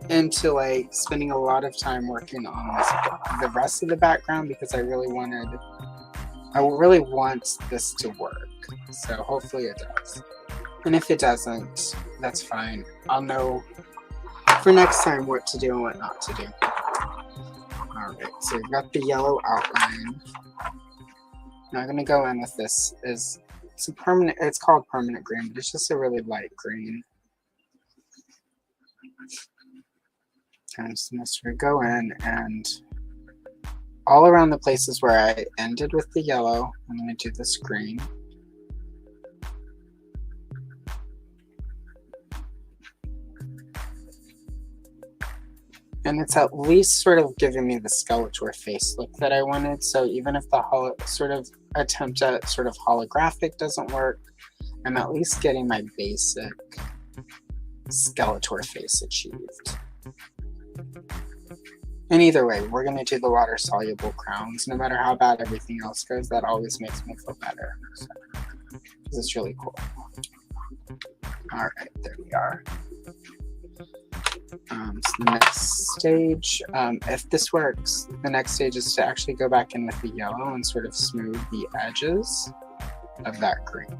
into like spending a lot of time working on the rest of the background, because I really want this to work. So hopefully it does. And if it doesn't, that's fine. I'll know for next time what to do and what not to do. Alright, so we've got the yellow outline. Now I'm gonna go in with this. It's called permanent green, but it's just a really light green. And I'm just gonna sort of go in, and all around the places where I ended with the yellow, I'm gonna do this green. And it's at least sort of giving me the Skeletor face look that I wanted. So even if the sort of attempt at sort of holographic doesn't work, I'm at least getting my basic Skeletor face achieved. And either way, we're going to do the water-soluble crowns. No matter how bad everything else goes, that always makes me feel better. So, this is really cool. All right, there we are. So the next stage, if this works, the next stage is to actually go back in with the yellow and sort of smooth the edges of that green.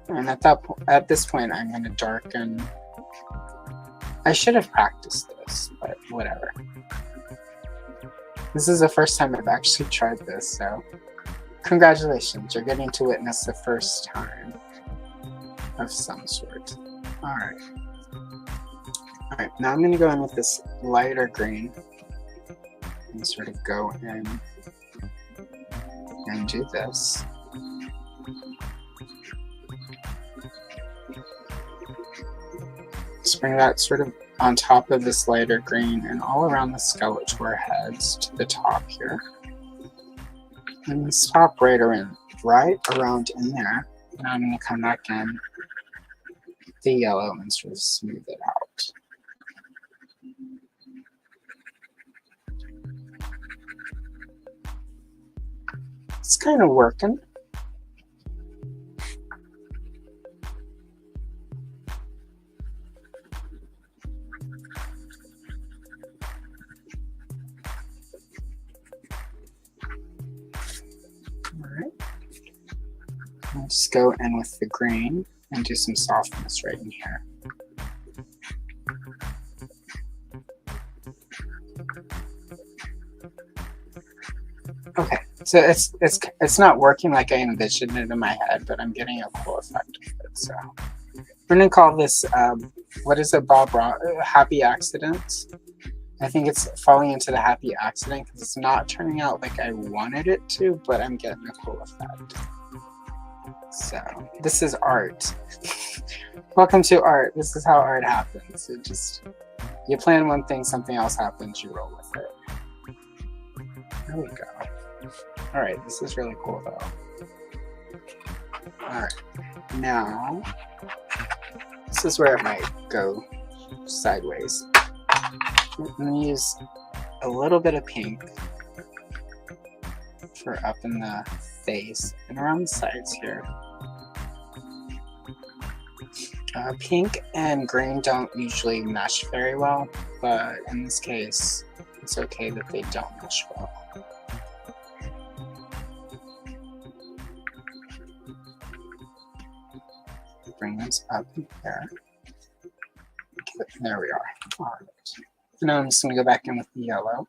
And at this point, I'm going to darken. I should have practiced this, but whatever. This is the first time I've actually tried this, so congratulations, you're getting to witness the first time of some sort. Alright. Alright, now I'm going to go in with this lighter green and sort of go in and do this. Just bring that sort of on top of this lighter green and all around the Skeletor heads to the top here. And stop right around in there. Now I'm going to come back in the yellow and sort of smooth it out. It's kind of working. I'll just go in with the green and do some softness right in here. Okay, so it's not working like I envisioned it in my head, but I'm getting a cool effect of it. So we're gonna call this what is it, Bob Ross? Happy accident. I think it's falling into the happy accident because it's not turning out like I wanted it to, but I'm getting a cool effect. So this is art. Welcome to art. This is how art happens. It just, you plan one thing, something else happens, you roll with it. There we go. All right, this is really cool though. All right, now this is where it might go sideways. I'm gonna use a little bit of pink for up in the face and around the sides here. Pink and green don't usually mesh very well, but in this case, it's okay that they don't mesh well. Bring this up in here. There we are. All right. Now I'm just going to go back in with the yellow.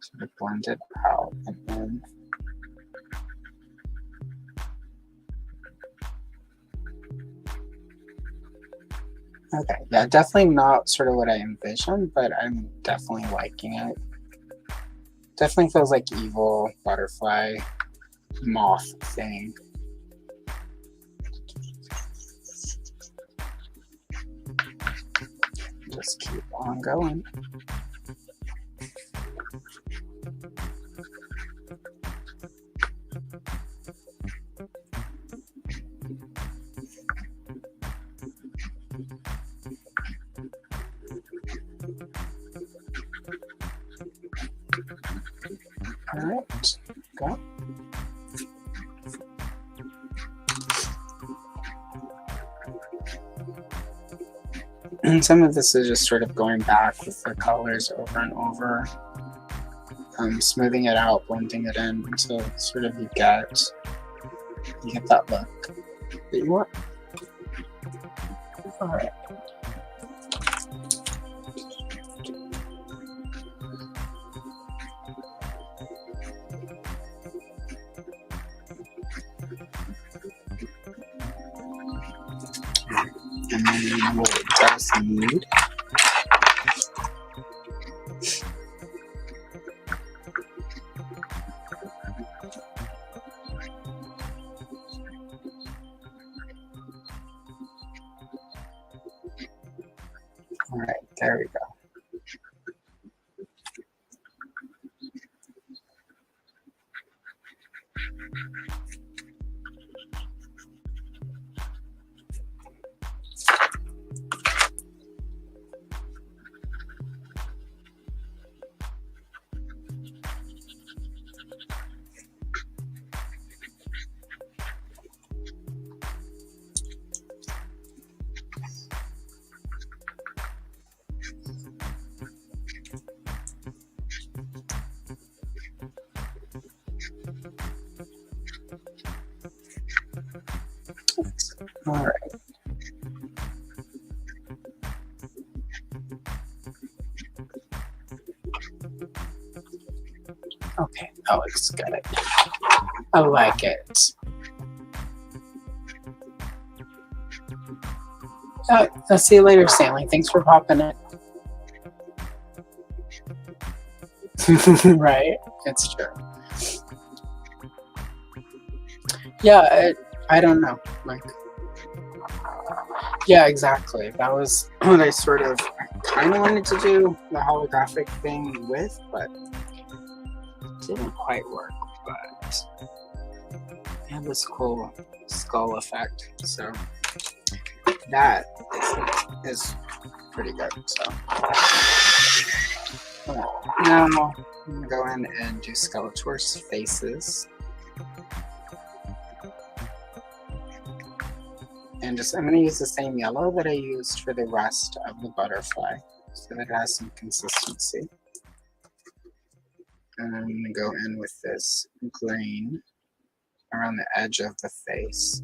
Sort of blend it out and in. Okay, yeah, definitely not sort of what I envisioned, but I'm definitely liking it. Definitely feels like evil butterfly moth thing. Just keep on going. All right, go. And some of this is just sort of going back with the colors over and over, smoothing it out, blending it in until sort of you get that look that you want. All right. And then we'll just need all right, there we go. All right. Okay, that looks good. I like it. I'll see you later, Stanley. Thanks for popping in. Right? It's true. Yeah, I don't know. Like, yeah, exactly. That was what I sort of kind of wanted to do the holographic thing with, but it didn't quite work. But it had this cool skull effect, so that is pretty good. So now I'm gonna go in and do Skeletor's faces. And I'm going to use the same yellow that I used for the rest of the butterfly so that it has some consistency. And I'm going to go in with this green around the edge of the face.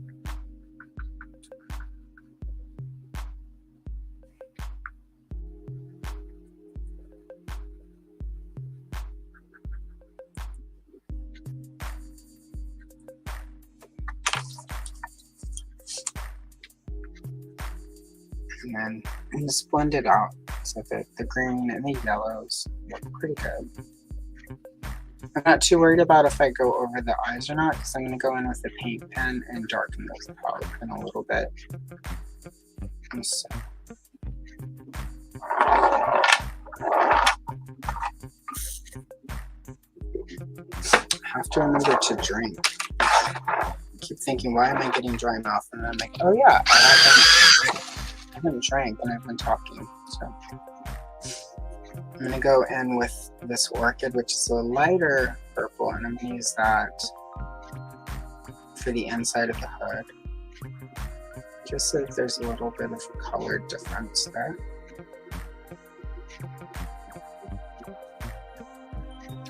And then just blend it out so that the green and the yellows look pretty good. I'm not too worried about if I go over the eyes or not, because I'm going to go in with the paint pen and darken those out in a little bit. And so, I have to remember to drink. I keep thinking, why am I getting dry mouth? And I'm like, oh yeah, I haven't drank and I've been talking. So I'm going to go in with this orchid, which is a lighter purple, and I'm going to use that for the inside of the hood, just so that there's a little bit of color difference there.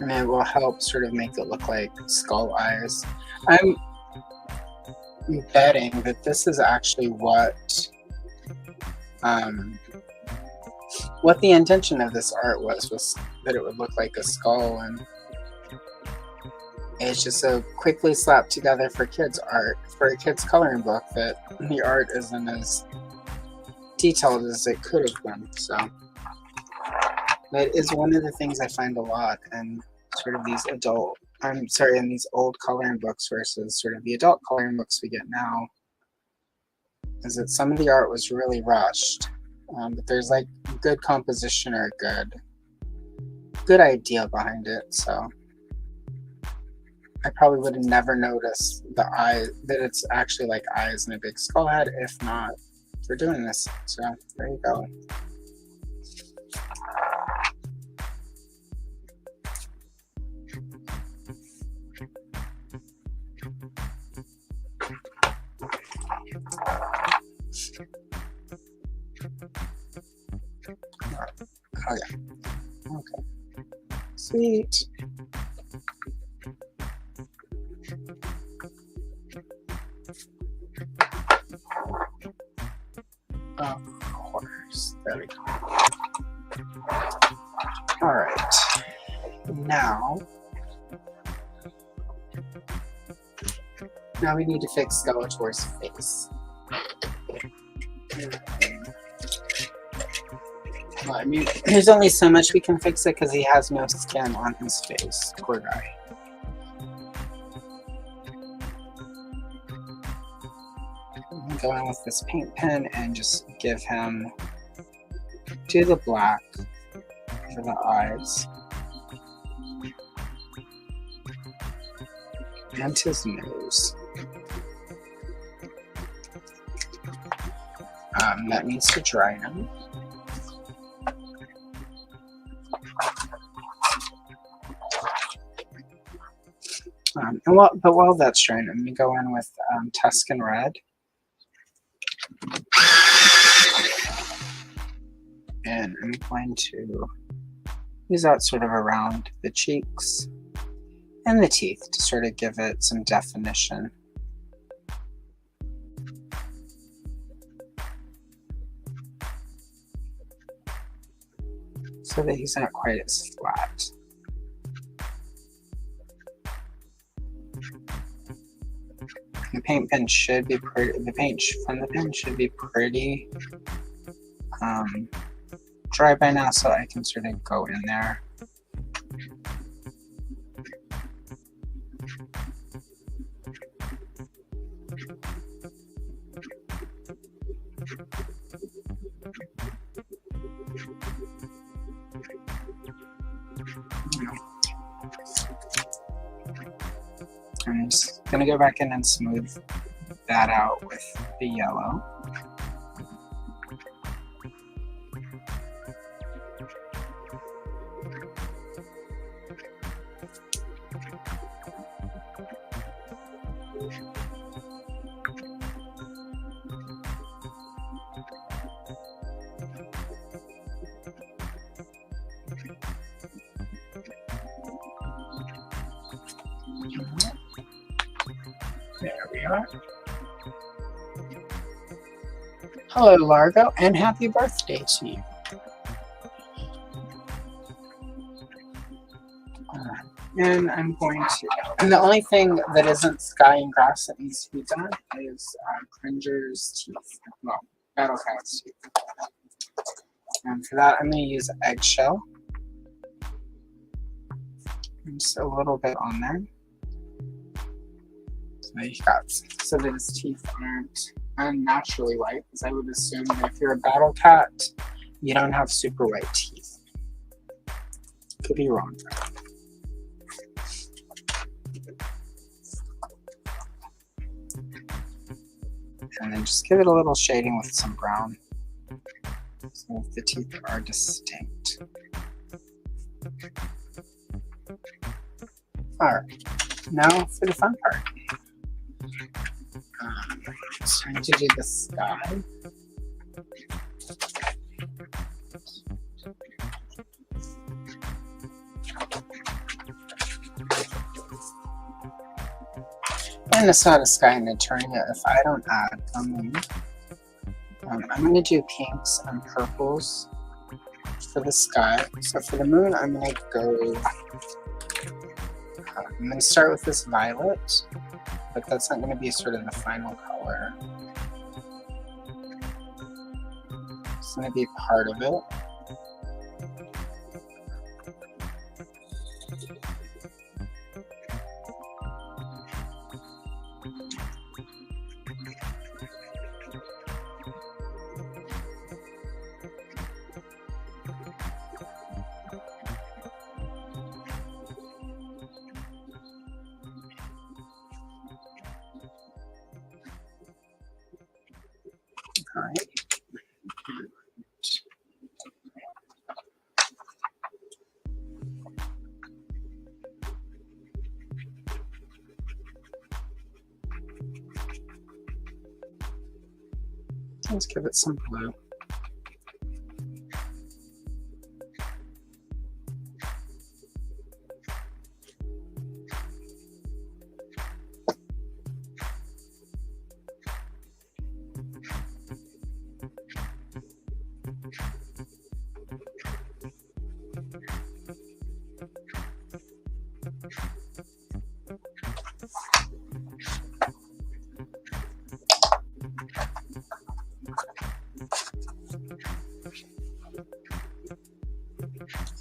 And it will help sort of make it look like skull eyes. I'm betting that this is actually what the intention of this art was that it would look like a skull, and it's just so quickly slapped together for kids art, for a kids coloring book, that the art isn't as detailed as it could have been. So that is one of the things I find a lot in sort of these in these old coloring books versus sort of the adult coloring books we get now, is that some of the art was really rushed, but there's like good composition or good idea behind it. So I probably would have never noticed the eye, that it's actually like eyes and a big skull head, if not for doing this. So there you go. Oh yeah. Okay. Sweet. Of course. There we go. All right. Now we need to fix Skeletor's face. Well, I mean, there's only so much we can fix it because he has no skin on his face. Poor guy. I'm going with this paint pen and just give him do the black for the eyes and his nose. That needs to dry now. But while that's drying, I'm going to go in with Tuscan Red. And I'm going to use that sort of around the cheeks and the teeth to sort of give it some definition. So that he's not quite as flat. The paint pen should be pretty. The paint from the pen should be pretty dry by now, so I can sort of go in there. I'm just going to go back in and smooth that out with the yellow. There we are. Hello, Largo, and happy birthday to you. And I'm going to, and the only thing that isn't sky and grass that needs to be done is Cringer's teeth. Well, Battle Cat's teeth. And for that, I'm going to use eggshell. Just a little bit on there. So that his teeth aren't unnaturally white, because I would assume that if you're a battle cat, you don't have super white teeth. Could be wrong. And then just give it a little shading with some brown, so the teeth are distinct. Alright, now for the fun part. It's time to do the sky. And it's not a sky in Eternia if I don't add a moon. I'm going to do pinks and purples for the sky. So for the moon, I'm going to go. I'm going to start with this violet, but that's not going to be sort of the final color. It's going to be part of it. All right. Let's give it some blue.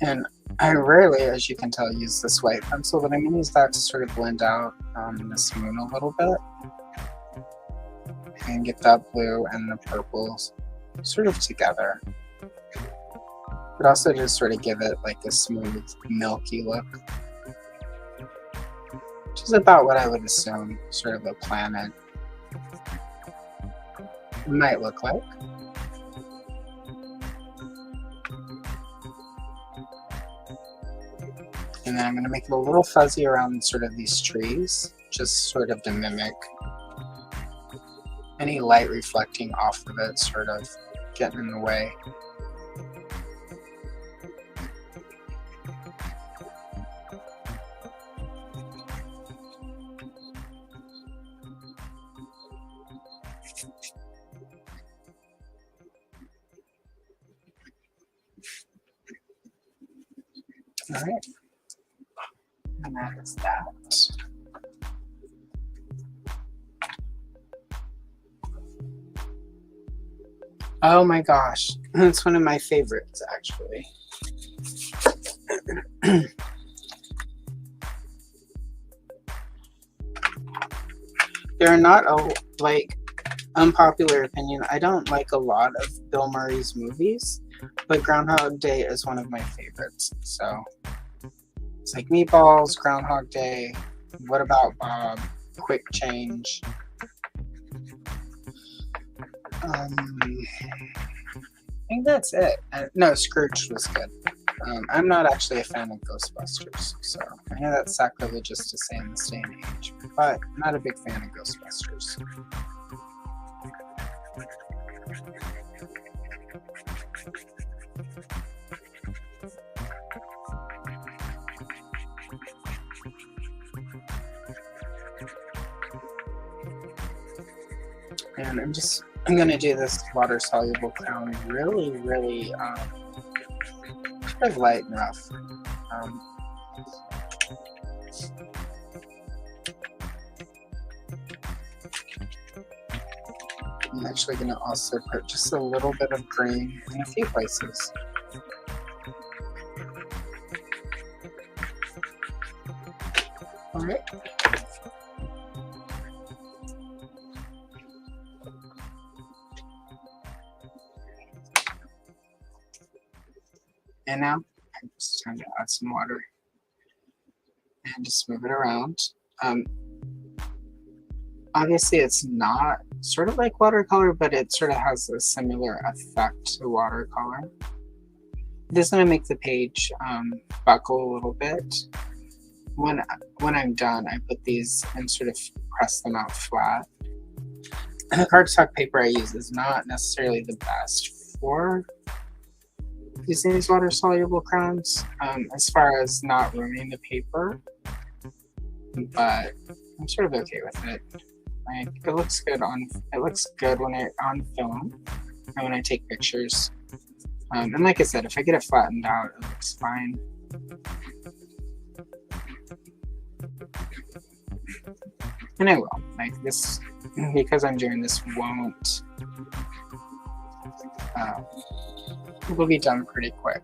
And I rarely, as you can tell, use this white pencil, but I'm going to use that to sort of blend out this moon a little bit. And get that blue and the purples sort of together. But also just sort of give it like a smooth, milky look. Which is about what I would assume sort of a planet might look like. And then I'm going to make it a little fuzzy around sort of these trees, just sort of to mimic any light reflecting off of it, sort of getting in the way. All right. And that is that. Oh my gosh, it's one of my favorites, actually. There are not a, like, unpopular opinion. I don't like a lot of Bill Murray's movies, but Groundhog Day is one of my favorites. So it's like Meatballs, Groundhog Day, What About Bob, Quick Change. I think that's it. No, Scrooge was good. I'm not actually a fan of Ghostbusters, so I know that's sacrilegious to say in this day and age, but I'm not a big fan of Ghostbusters. And I'm gonna do this water soluble crown really, really kind of light and rough. I'm actually going to also put just a little bit of green in a few places. All right. And now I'm just trying to add some water and just move it around. Obviously, it's not sort of like watercolor, but it sort of has a similar effect to watercolor. This is going to make the page buckle a little bit. When I'm done, I put these and sort of press them out flat. And the cardstock paper I use is not necessarily the best for using these water-soluble crowns, as far as not ruining the paper, but I'm sort of okay with it. Like, it looks good when on film and when I take pictures. And like I said, if I get it flattened out, it looks fine. And I will. Like this, because I'm doing this, won't. It will be done pretty quick.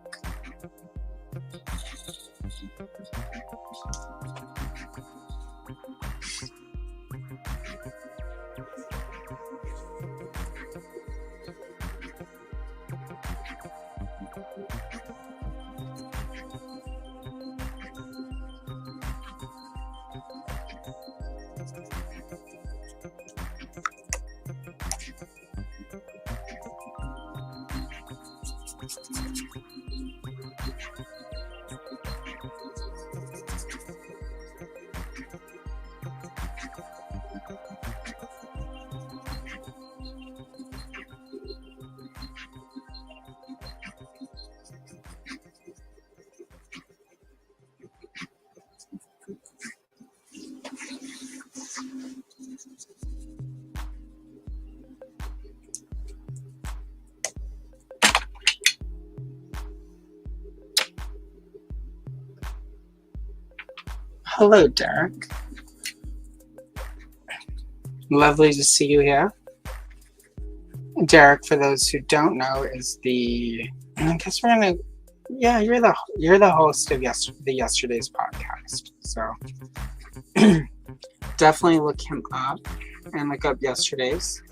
Hello, Derek. Lovely to see you here. Derek, for those who don't know, is the, I guess we're gonna, yeah, you're the host of yesterday's podcast. So definitely look him up and look up yesterday's.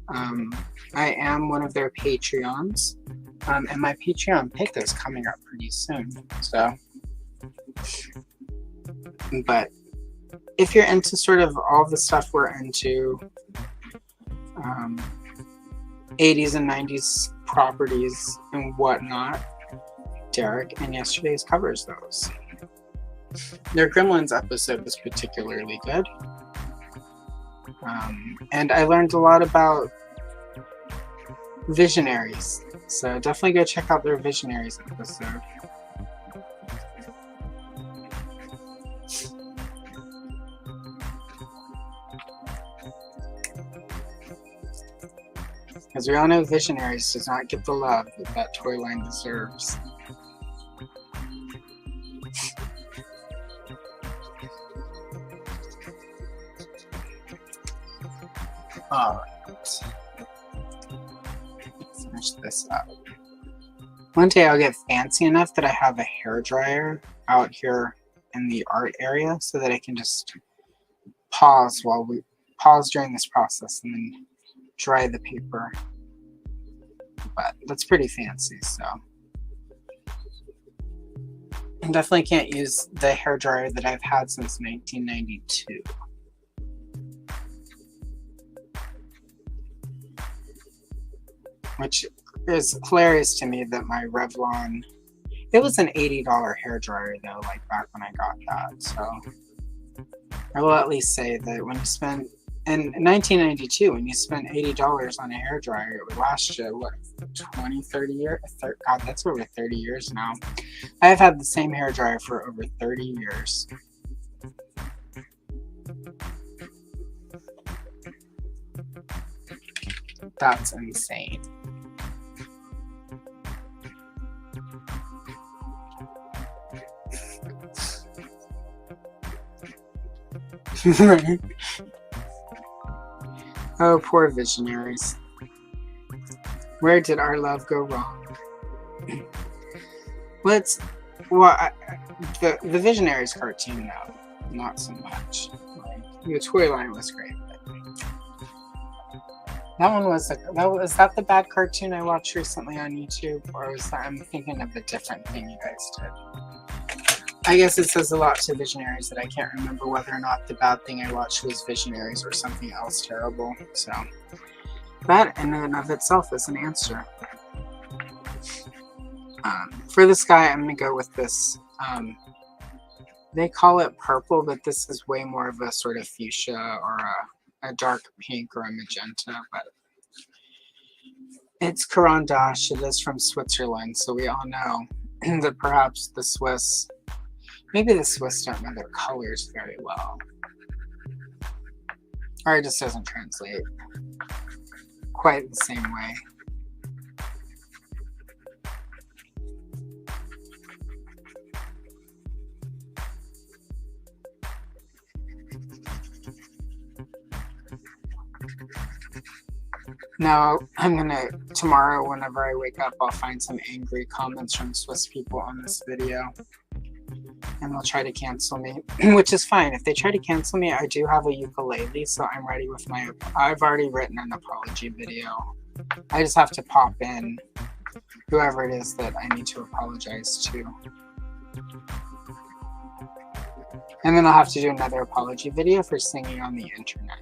I am one of their Patreons, and my Patreon pick is coming up pretty soon. So, but if you're into sort of all the stuff we're into, 80s and 90s properties and whatnot, Derek and yesterday's covers those. Their Gremlins episode was particularly good. And I learned a lot about Visionaries. So definitely go check out their Visionaries episode. Because we all know Visionaries does not get the love that toy line deserves. Alright. Let's finish this up. One day I'll get fancy enough that I have a hairdryer out here in the art area so that I can just pause during this process and then dry the paper. But that's pretty fancy, so I definitely can't use the hairdryer that I've had since 1992. Which is hilarious to me that my Revlon, it was an $80 hairdryer though, like back when I got that. So I will at least say that when you spend, in 1992, when you spend $80 on a hairdryer, it would last you, what, 20, 30 years? God, that's over 30 years now. I have had the same hairdryer for over 30 years. That's insane. Oh, poor visionaries. Where did our love go wrong? The Visionaries cartoon, though, not so much. Like, the toy line was great. That one was that the bad cartoon I watched recently on YouTube, or was that, I'm thinking of a different thing you guys did. I guess it says a lot to Visionaries that I can't remember whether or not the bad thing I watched was Visionaries or something else terrible. So that in and of itself is an answer. For the sky, I'm gonna go with this. They call it purple, but this is way more of a sort of fuchsia or a dark pink or a magenta, but it's Caran d'Ache. It is from Switzerland, so we all know that perhaps the Swiss, maybe the Swiss don't know their colors very well, or it just doesn't translate quite the same way. Now, tomorrow, whenever I wake up, I'll find some angry comments from Swiss people on this video. And they'll try to cancel me, which is fine. If they try to cancel me, I do have a ukulele, so I'm ready with I've already written an apology video. I just have to pop in whoever it is that I need to apologize to. And then I'll have to do another apology video for singing on the internet.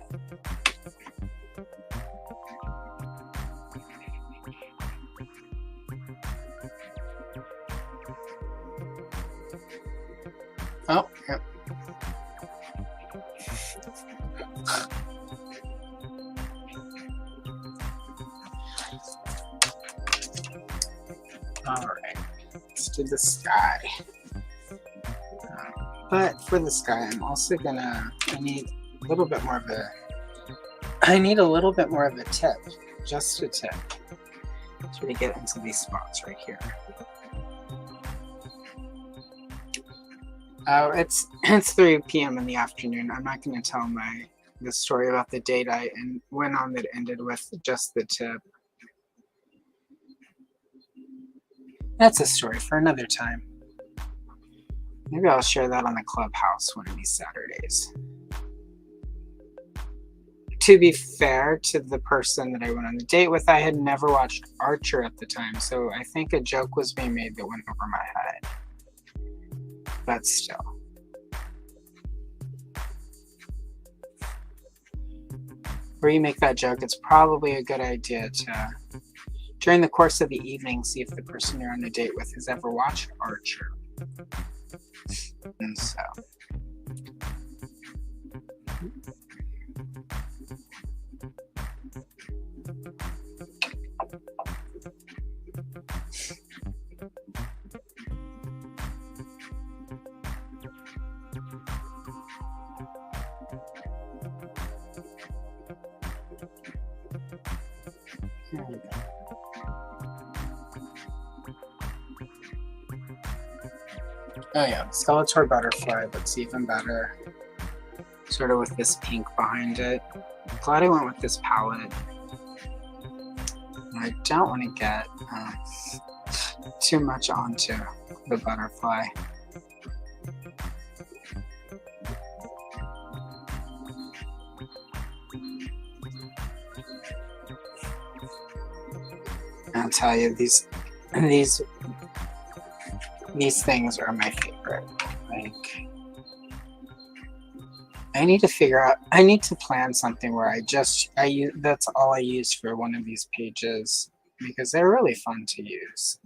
Oh, yep. All right, let's do the sky. But for the sky, I'm also I need a little bit more of a tip, just a tip, to get into these spots right here. Oh, it's 3 p.m. in the afternoon. I'm not going to tell the story about the date I went on that ended with just the tip. That's a story for another time. Maybe I'll share that on the Clubhouse one of these Saturdays. To be fair to the person that I went on the date with, I had never watched Archer at the time, so I think a joke was being made that went over my head. But still. Where you make that joke, it's probably a good idea to, during the course of the evening, see if the person you're on a date with has ever watched Archer. And so. There we go. Oh yeah, Skeletor Butterfly looks even better. Sort of with this pink behind it. I'm glad I went with this palette. I don't want to get too much onto the butterfly. I'll tell you, these things are my favorite. Like, I need to plan something where that's all I use for one of these pages, because they're really fun to use.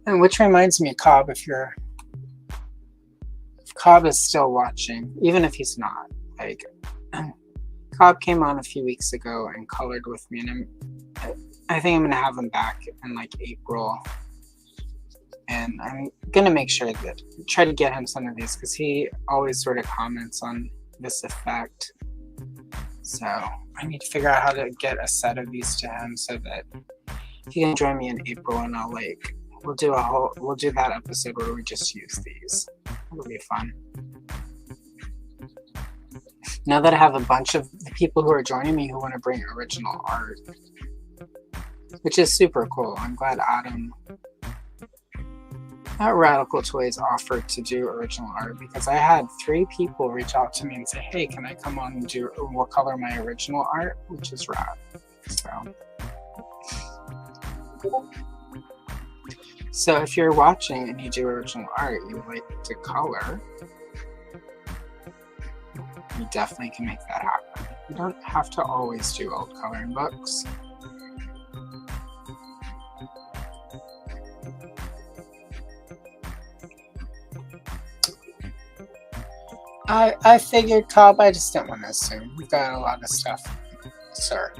And which reminds me, Cobb, if Cobb is still watching, even if he's not, like, Cobb came on a few weeks ago and colored with me, and I think I'm gonna have him back in like April, and I'm gonna make sure that try to get him some of these, because he always sort of comments on this effect. So I need to figure out how to get a set of these to him so that he can join me in April, and we'll do that episode where we just use these. It'll be fun. Now that I have a bunch of the people who are joining me who want to bring original art, which is super cool. I'm glad Adam at Radical Toys offered to do original art, because I had 3 people reach out to me and say, hey, can I come on and do, we'll color my original art, which is rad. So if you're watching and you do original art, you like to color, you definitely can make that happen. You don't have to always do old coloring books. I figured, Cobb, I just didn't want to assume. We've got a lot of stuff, sir.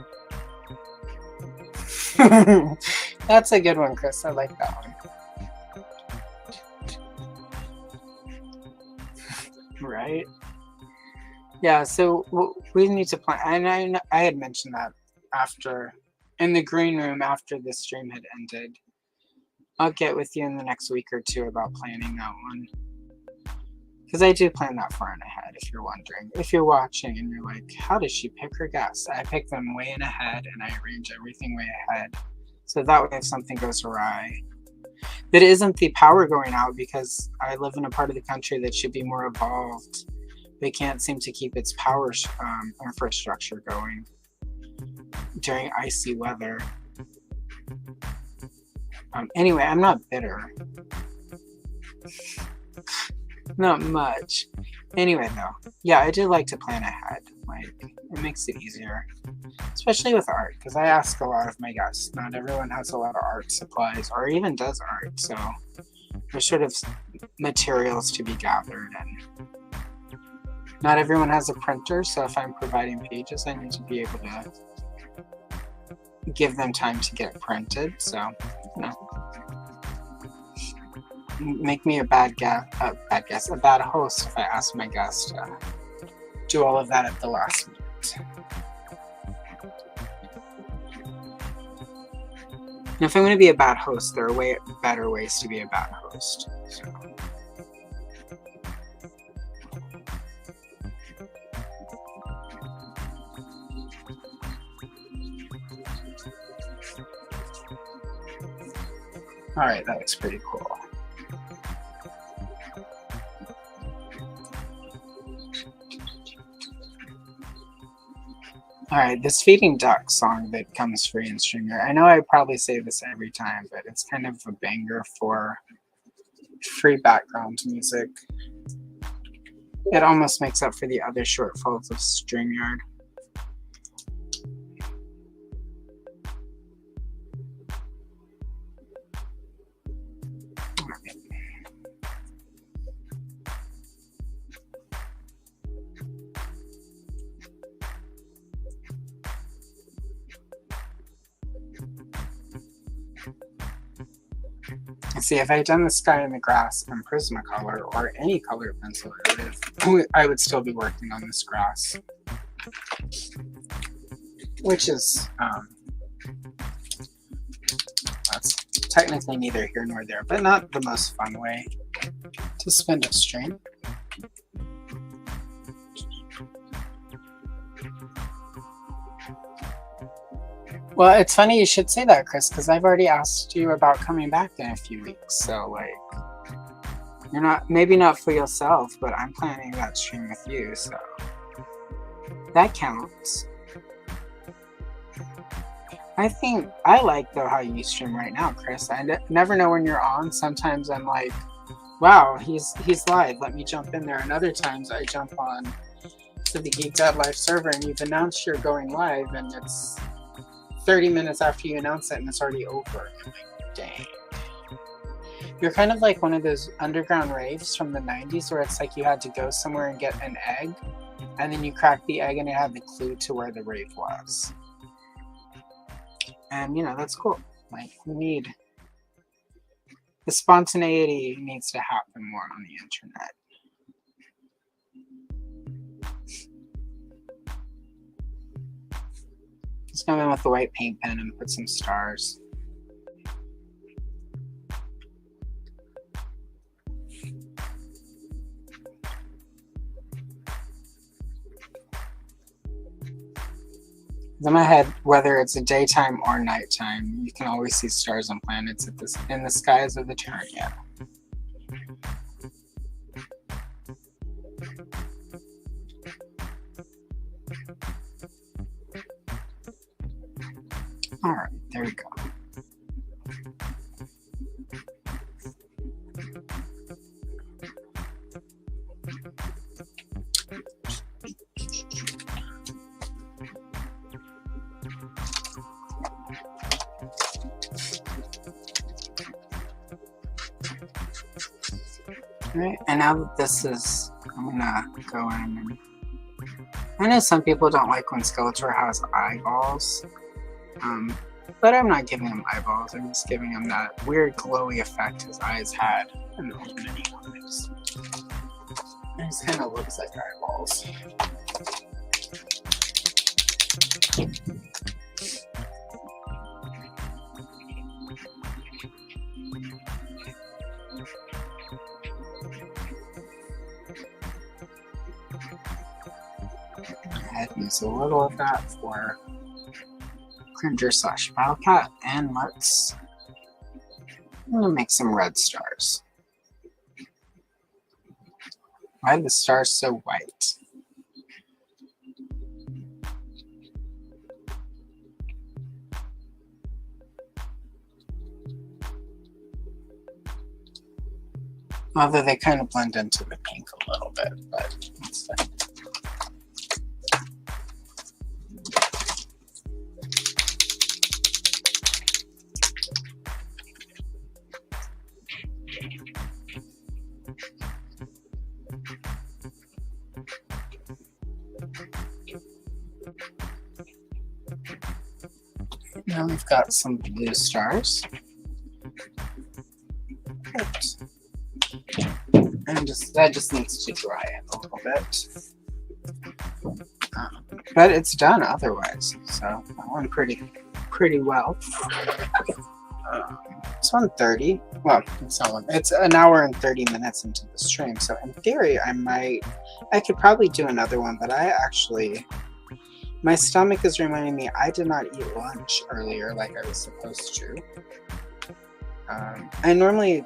That's a good one, Chris. I like that one. Right? Yeah, so we need to plan. And I had mentioned that after, in the green room, after the stream had ended. I'll get with you in the next week or 2 about planning that one. Because I do plan that far in ahead, if you're wondering. If you're watching and you're like, how does she pick her guests? I pick them way in ahead and I arrange everything way ahead. So that way if something goes awry, that isn't the power going out, because I live in a part of the country that should be more evolved. They can't seem to keep its power infrastructure going during icy weather. Anyway, I'm not bitter. Not much. Anyway, though, yeah, I do like to plan ahead. Like, it makes it easier, especially with art, because I ask a lot of my guests. Not everyone has a lot of art supplies or even does art, so there's sort of materials to be gathered, and not everyone has a printer, so if I'm providing pages, I need to be able to give them time to get printed, so, you know. Make me a bad host if I ask my guests to do all of that at the last minute. And if I'm going to be a bad host, there are way better ways to be a bad host. So. All right, that looks pretty cool. Alright, this Feeding Duck song that comes free in StreamYard. I know I probably say this every time, but it's kind of a banger for free background music. It almost makes up for the other shortfalls of StreamYard. See, if I had done the sky and the grass in Prismacolor or any color pencil, I would still be working on this grass, which is that's technically neither here nor there, but not the most fun way to spend a stream. Well, it's funny you should say that, Chris, because I've already asked you about coming back in a few weeks. So, like, you're not, maybe not for yourself, but I'm planning that stream with you, so that counts. I think, I like, though, how you stream right now, Chris. I never know when you're on. Sometimes I'm like, wow, he's live. Let me jump in there. And other times I jump on to the Geek Dad Live server and you've announced you're going live and it's 30 minutes after you announce it and it's already over. I'm like, dang. You're kind of like one of those underground raves from the 90s where it's like you had to go somewhere and get an egg and then you cracked the egg and it had the clue to where the rave was. And, you know, that's cool. Like, we need... The spontaneity needs to happen more on the internet. Let's go in with the white paint pen and put some stars. In my head, whether it's a daytime or nighttime, you can always see stars and planets in the skies of Eternia. Alright, there we go. Alright, and now that this is, I'm gonna go in and I know some people don't like when Skeletor has eyeballs, but I'm not giving him eyeballs, I'm just giving him that weird glowy effect his eyes had in the opening comics. It just kind of looks like eyeballs. I'd use a little of that for Cringer / Wildcat, and I'm gonna make some red stars. Why are the stars so white? Although they kind of blend into the pink a little bit, but it's fine. Now we've got some blue stars. Oops. And that just needs to dry a little bit. But it's done otherwise, so that went pretty well. It's 1:30. Well, it's an hour and 30 minutes into the stream, so in theory I could probably do another one, but my stomach is reminding me I did not eat lunch earlier like I was supposed to. I normally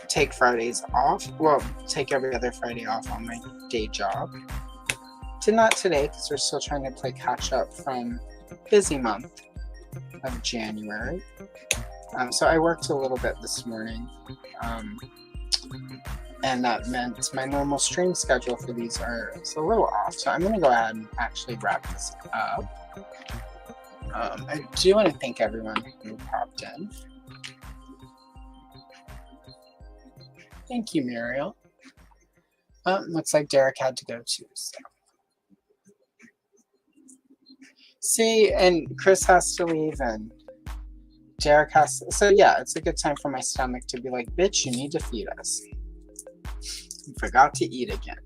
take Fridays off. Well, take every other Friday off on my day job. Did not today because we're still trying to play catch up from busy month of January. So I worked a little bit this morning. And that meant my normal stream schedule for these is a little off. So I'm going to go ahead and actually wrap this up. I do want to thank everyone who popped in. Thank you, Muriel. Looks like Derek had to go too. So. See, and Chris has to leave, and Derek has to. So yeah, it's a good time for my stomach to be like, bitch, you need to feed us. You forgot to eat again.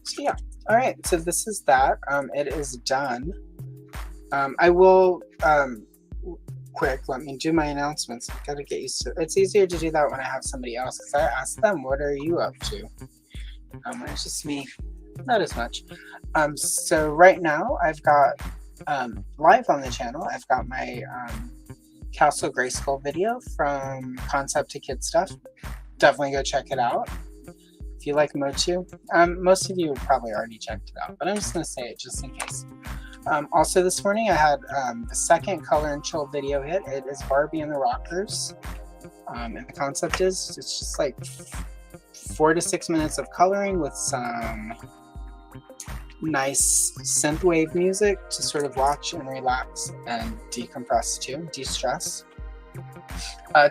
So yeah, all right. So this is that. It is done. I will quick. Let me do my announcements. I've got to get used to it. It's easier to do that when I have somebody else because I ask them, "What are you up to?" When it's just me, not as much. So right now I've got live on the channel. I've got my Castle Grayskull video from concept to kid stuff. Definitely go check it out if you like Motu. Most of you have probably already checked it out, but I'm just going to say it just in case. Also this morning I had the second Color and Chill video hit. It is Barbie and the Rockers. And the concept is it's just like 4 to 6 minutes of coloring with some nice synthwave music to sort of watch and relax and decompress to, de-stress.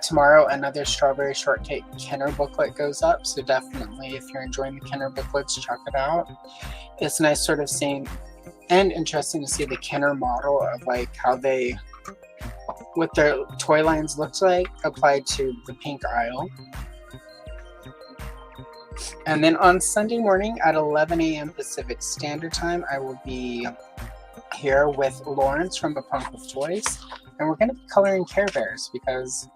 Tomorrow another Strawberry Shortcake Kenner booklet goes up, so definitely if you're enjoying the Kenner booklets, check it out. It's nice sort of seeing and interesting to see the Kenner model of like how they, what their toy lines looks like applied to the pink aisle. And then on Sunday morning at 11 a.m. Pacific Standard Time, I will be here with Lawrence from A Punk of Toys. And we're going to be coloring Care Bears because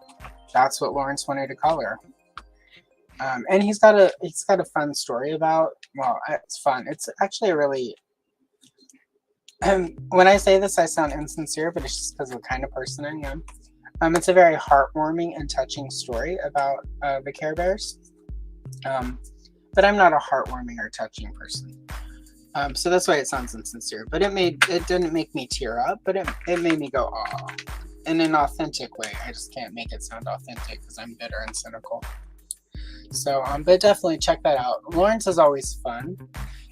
that's what Lawrence wanted to color. And he's got a fun story about, well, it's fun. It's actually a really, when I say this, I sound insincere, but it's just because of the kind of person I am. It's a very heartwarming and touching story about the Care Bears. But I'm not a heartwarming or touching person. So that's why it sounds insincere. But it didn't make me tear up, but it made me go, oh, in an authentic way. I just can't make it sound authentic because I'm bitter and cynical. So, but definitely check that out. Lawrence is always fun.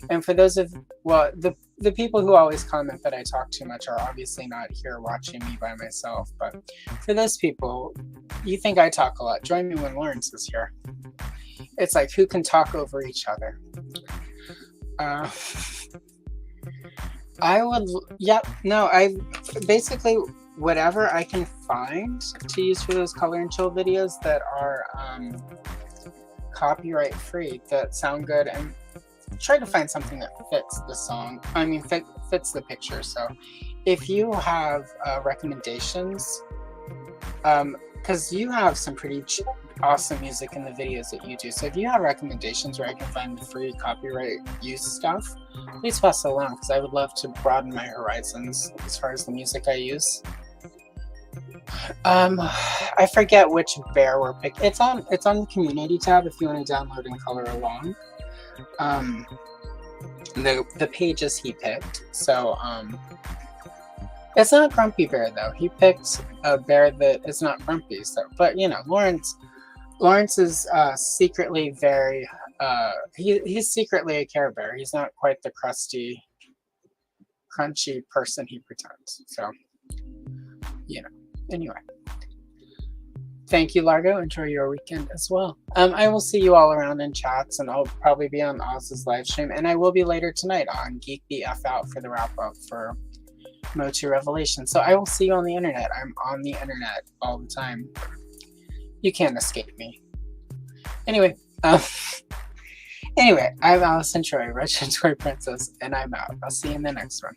And for those of, well, the people who always comment that I talk too much are obviously not here watching me by myself. But for those people, you think I talk a lot, join me when Lawrence is here. It's like, who can talk over each other? I basically, whatever I can find to use for those color and chill videos that are copyright free, that sound good, and try to find something that fits the song. I mean, fits the picture. So if you have recommendations, because you have some pretty awesome music in the videos that you do. So if you have recommendations where I can find the free copyright use stuff, please pass it along, because I would love to broaden my horizons as far as the music I use. I forget which bear we're picking. It's on the community tab if you want to download and color along. The pages he picked. So it's not a grumpy bear though. He picked a bear that is not grumpy. So, but you know, Lawrence is secretly very he's secretly a Care Bear. He's not quite the crusty, crunchy person he pretends. So, you know. Anyway, thank you, Largo. Enjoy your weekend as well. I will see you all around in chats, and I'll probably be on Oz's live stream, and I will be later tonight on Geek BF Out for the wrap up for Motu Revelation. So I will see you on the internet. I'm on the internet all the time. You can't escape me. Anyway, I'm Allison Troy, Retro Toy Princess, and I'm out. I'll see you in the next one.